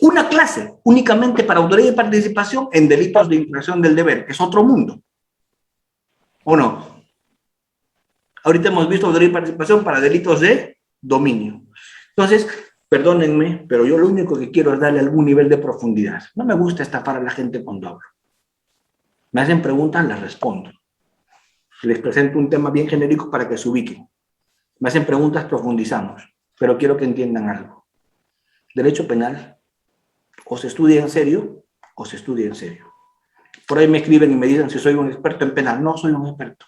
Una clase únicamente para autoría y participación en delitos de infracción del deber, que es otro mundo. ¿O no? Ahorita hemos visto autoría y participación para delitos de dominio. Entonces, perdónenme, pero yo lo único que quiero es darle algún nivel de profundidad. No me gusta estafar a la gente cuando hablo. Me hacen preguntas, las respondo. Les presento un tema bien genérico para que se ubiquen. Me hacen preguntas, profundizamos. Pero quiero que entiendan algo. Derecho penal, o se estudia en serio, o se estudia en serio. Por ahí me escriben y me dicen si soy un experto en penal. No soy un experto.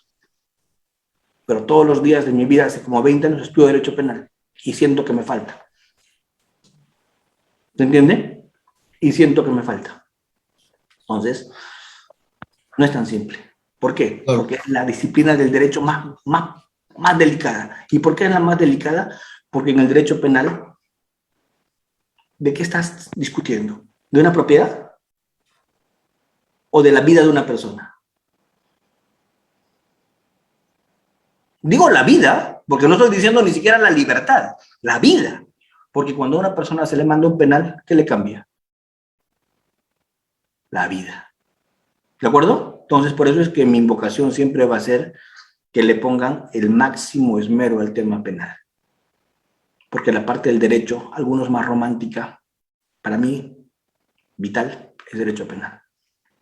Pero todos los días de mi vida, hace como 20 años, estudio derecho penal. Y siento que me falta. ¿Se entiende? Y siento que me falta. Entonces, no es tan simple. ¿Por qué? Porque es la disciplina del derecho más más delicada. ¿Y por qué es la más delicada? Porque en el derecho penal, ¿de qué estás discutiendo? ¿De una propiedad? ¿O de la vida de una persona? Digo la vida, porque no estoy diciendo ni siquiera la libertad, la vida. Porque cuando a una persona se le manda un penal, ¿qué le cambia? La vida. ¿De acuerdo? Entonces, por eso es que mi invocación siempre va a ser que le pongan el máximo esmero al tema penal. Porque la parte del derecho, algunos más romántica, para mí, vital, es derecho penal.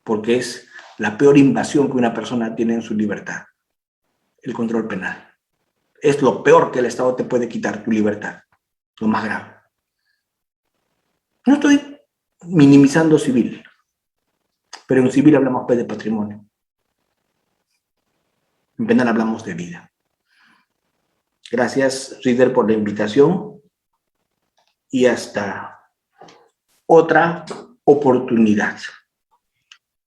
Porque es la peor invasión que una persona tiene en su libertad. El control penal. Es lo peor que el Estado te puede quitar, tu libertad. Lo más grave. No estoy minimizando civil, pero en civil hablamos de patrimonio. En penal hablamos de vida. Gracias, Rider, por la invitación y hasta otra oportunidad.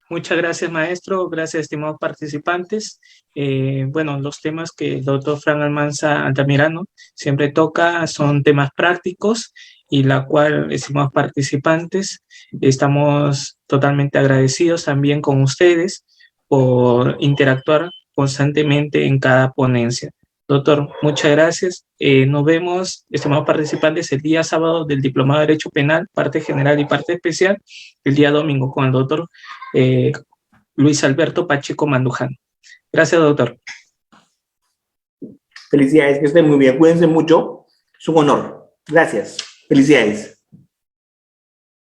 Muchas gracias, maestro. Gracias, estimados participantes. Bueno, los temas que el doctor Fran Almanza Altamirano siempre toca son temas prácticos y la cual, estimados participantes, estamos totalmente agradecidos también con ustedes por interactuar constantemente en cada ponencia. Doctor, muchas gracias. Nos vemos, estimados participantes, el día sábado del Diplomado de Derecho Penal, parte general y parte especial, el día domingo con el doctor Luis Alberto Pacheco Mandujano. Gracias, doctor. Felicidades, que estén muy bien. Cuídense mucho. Es un honor. Gracias. Felicidades.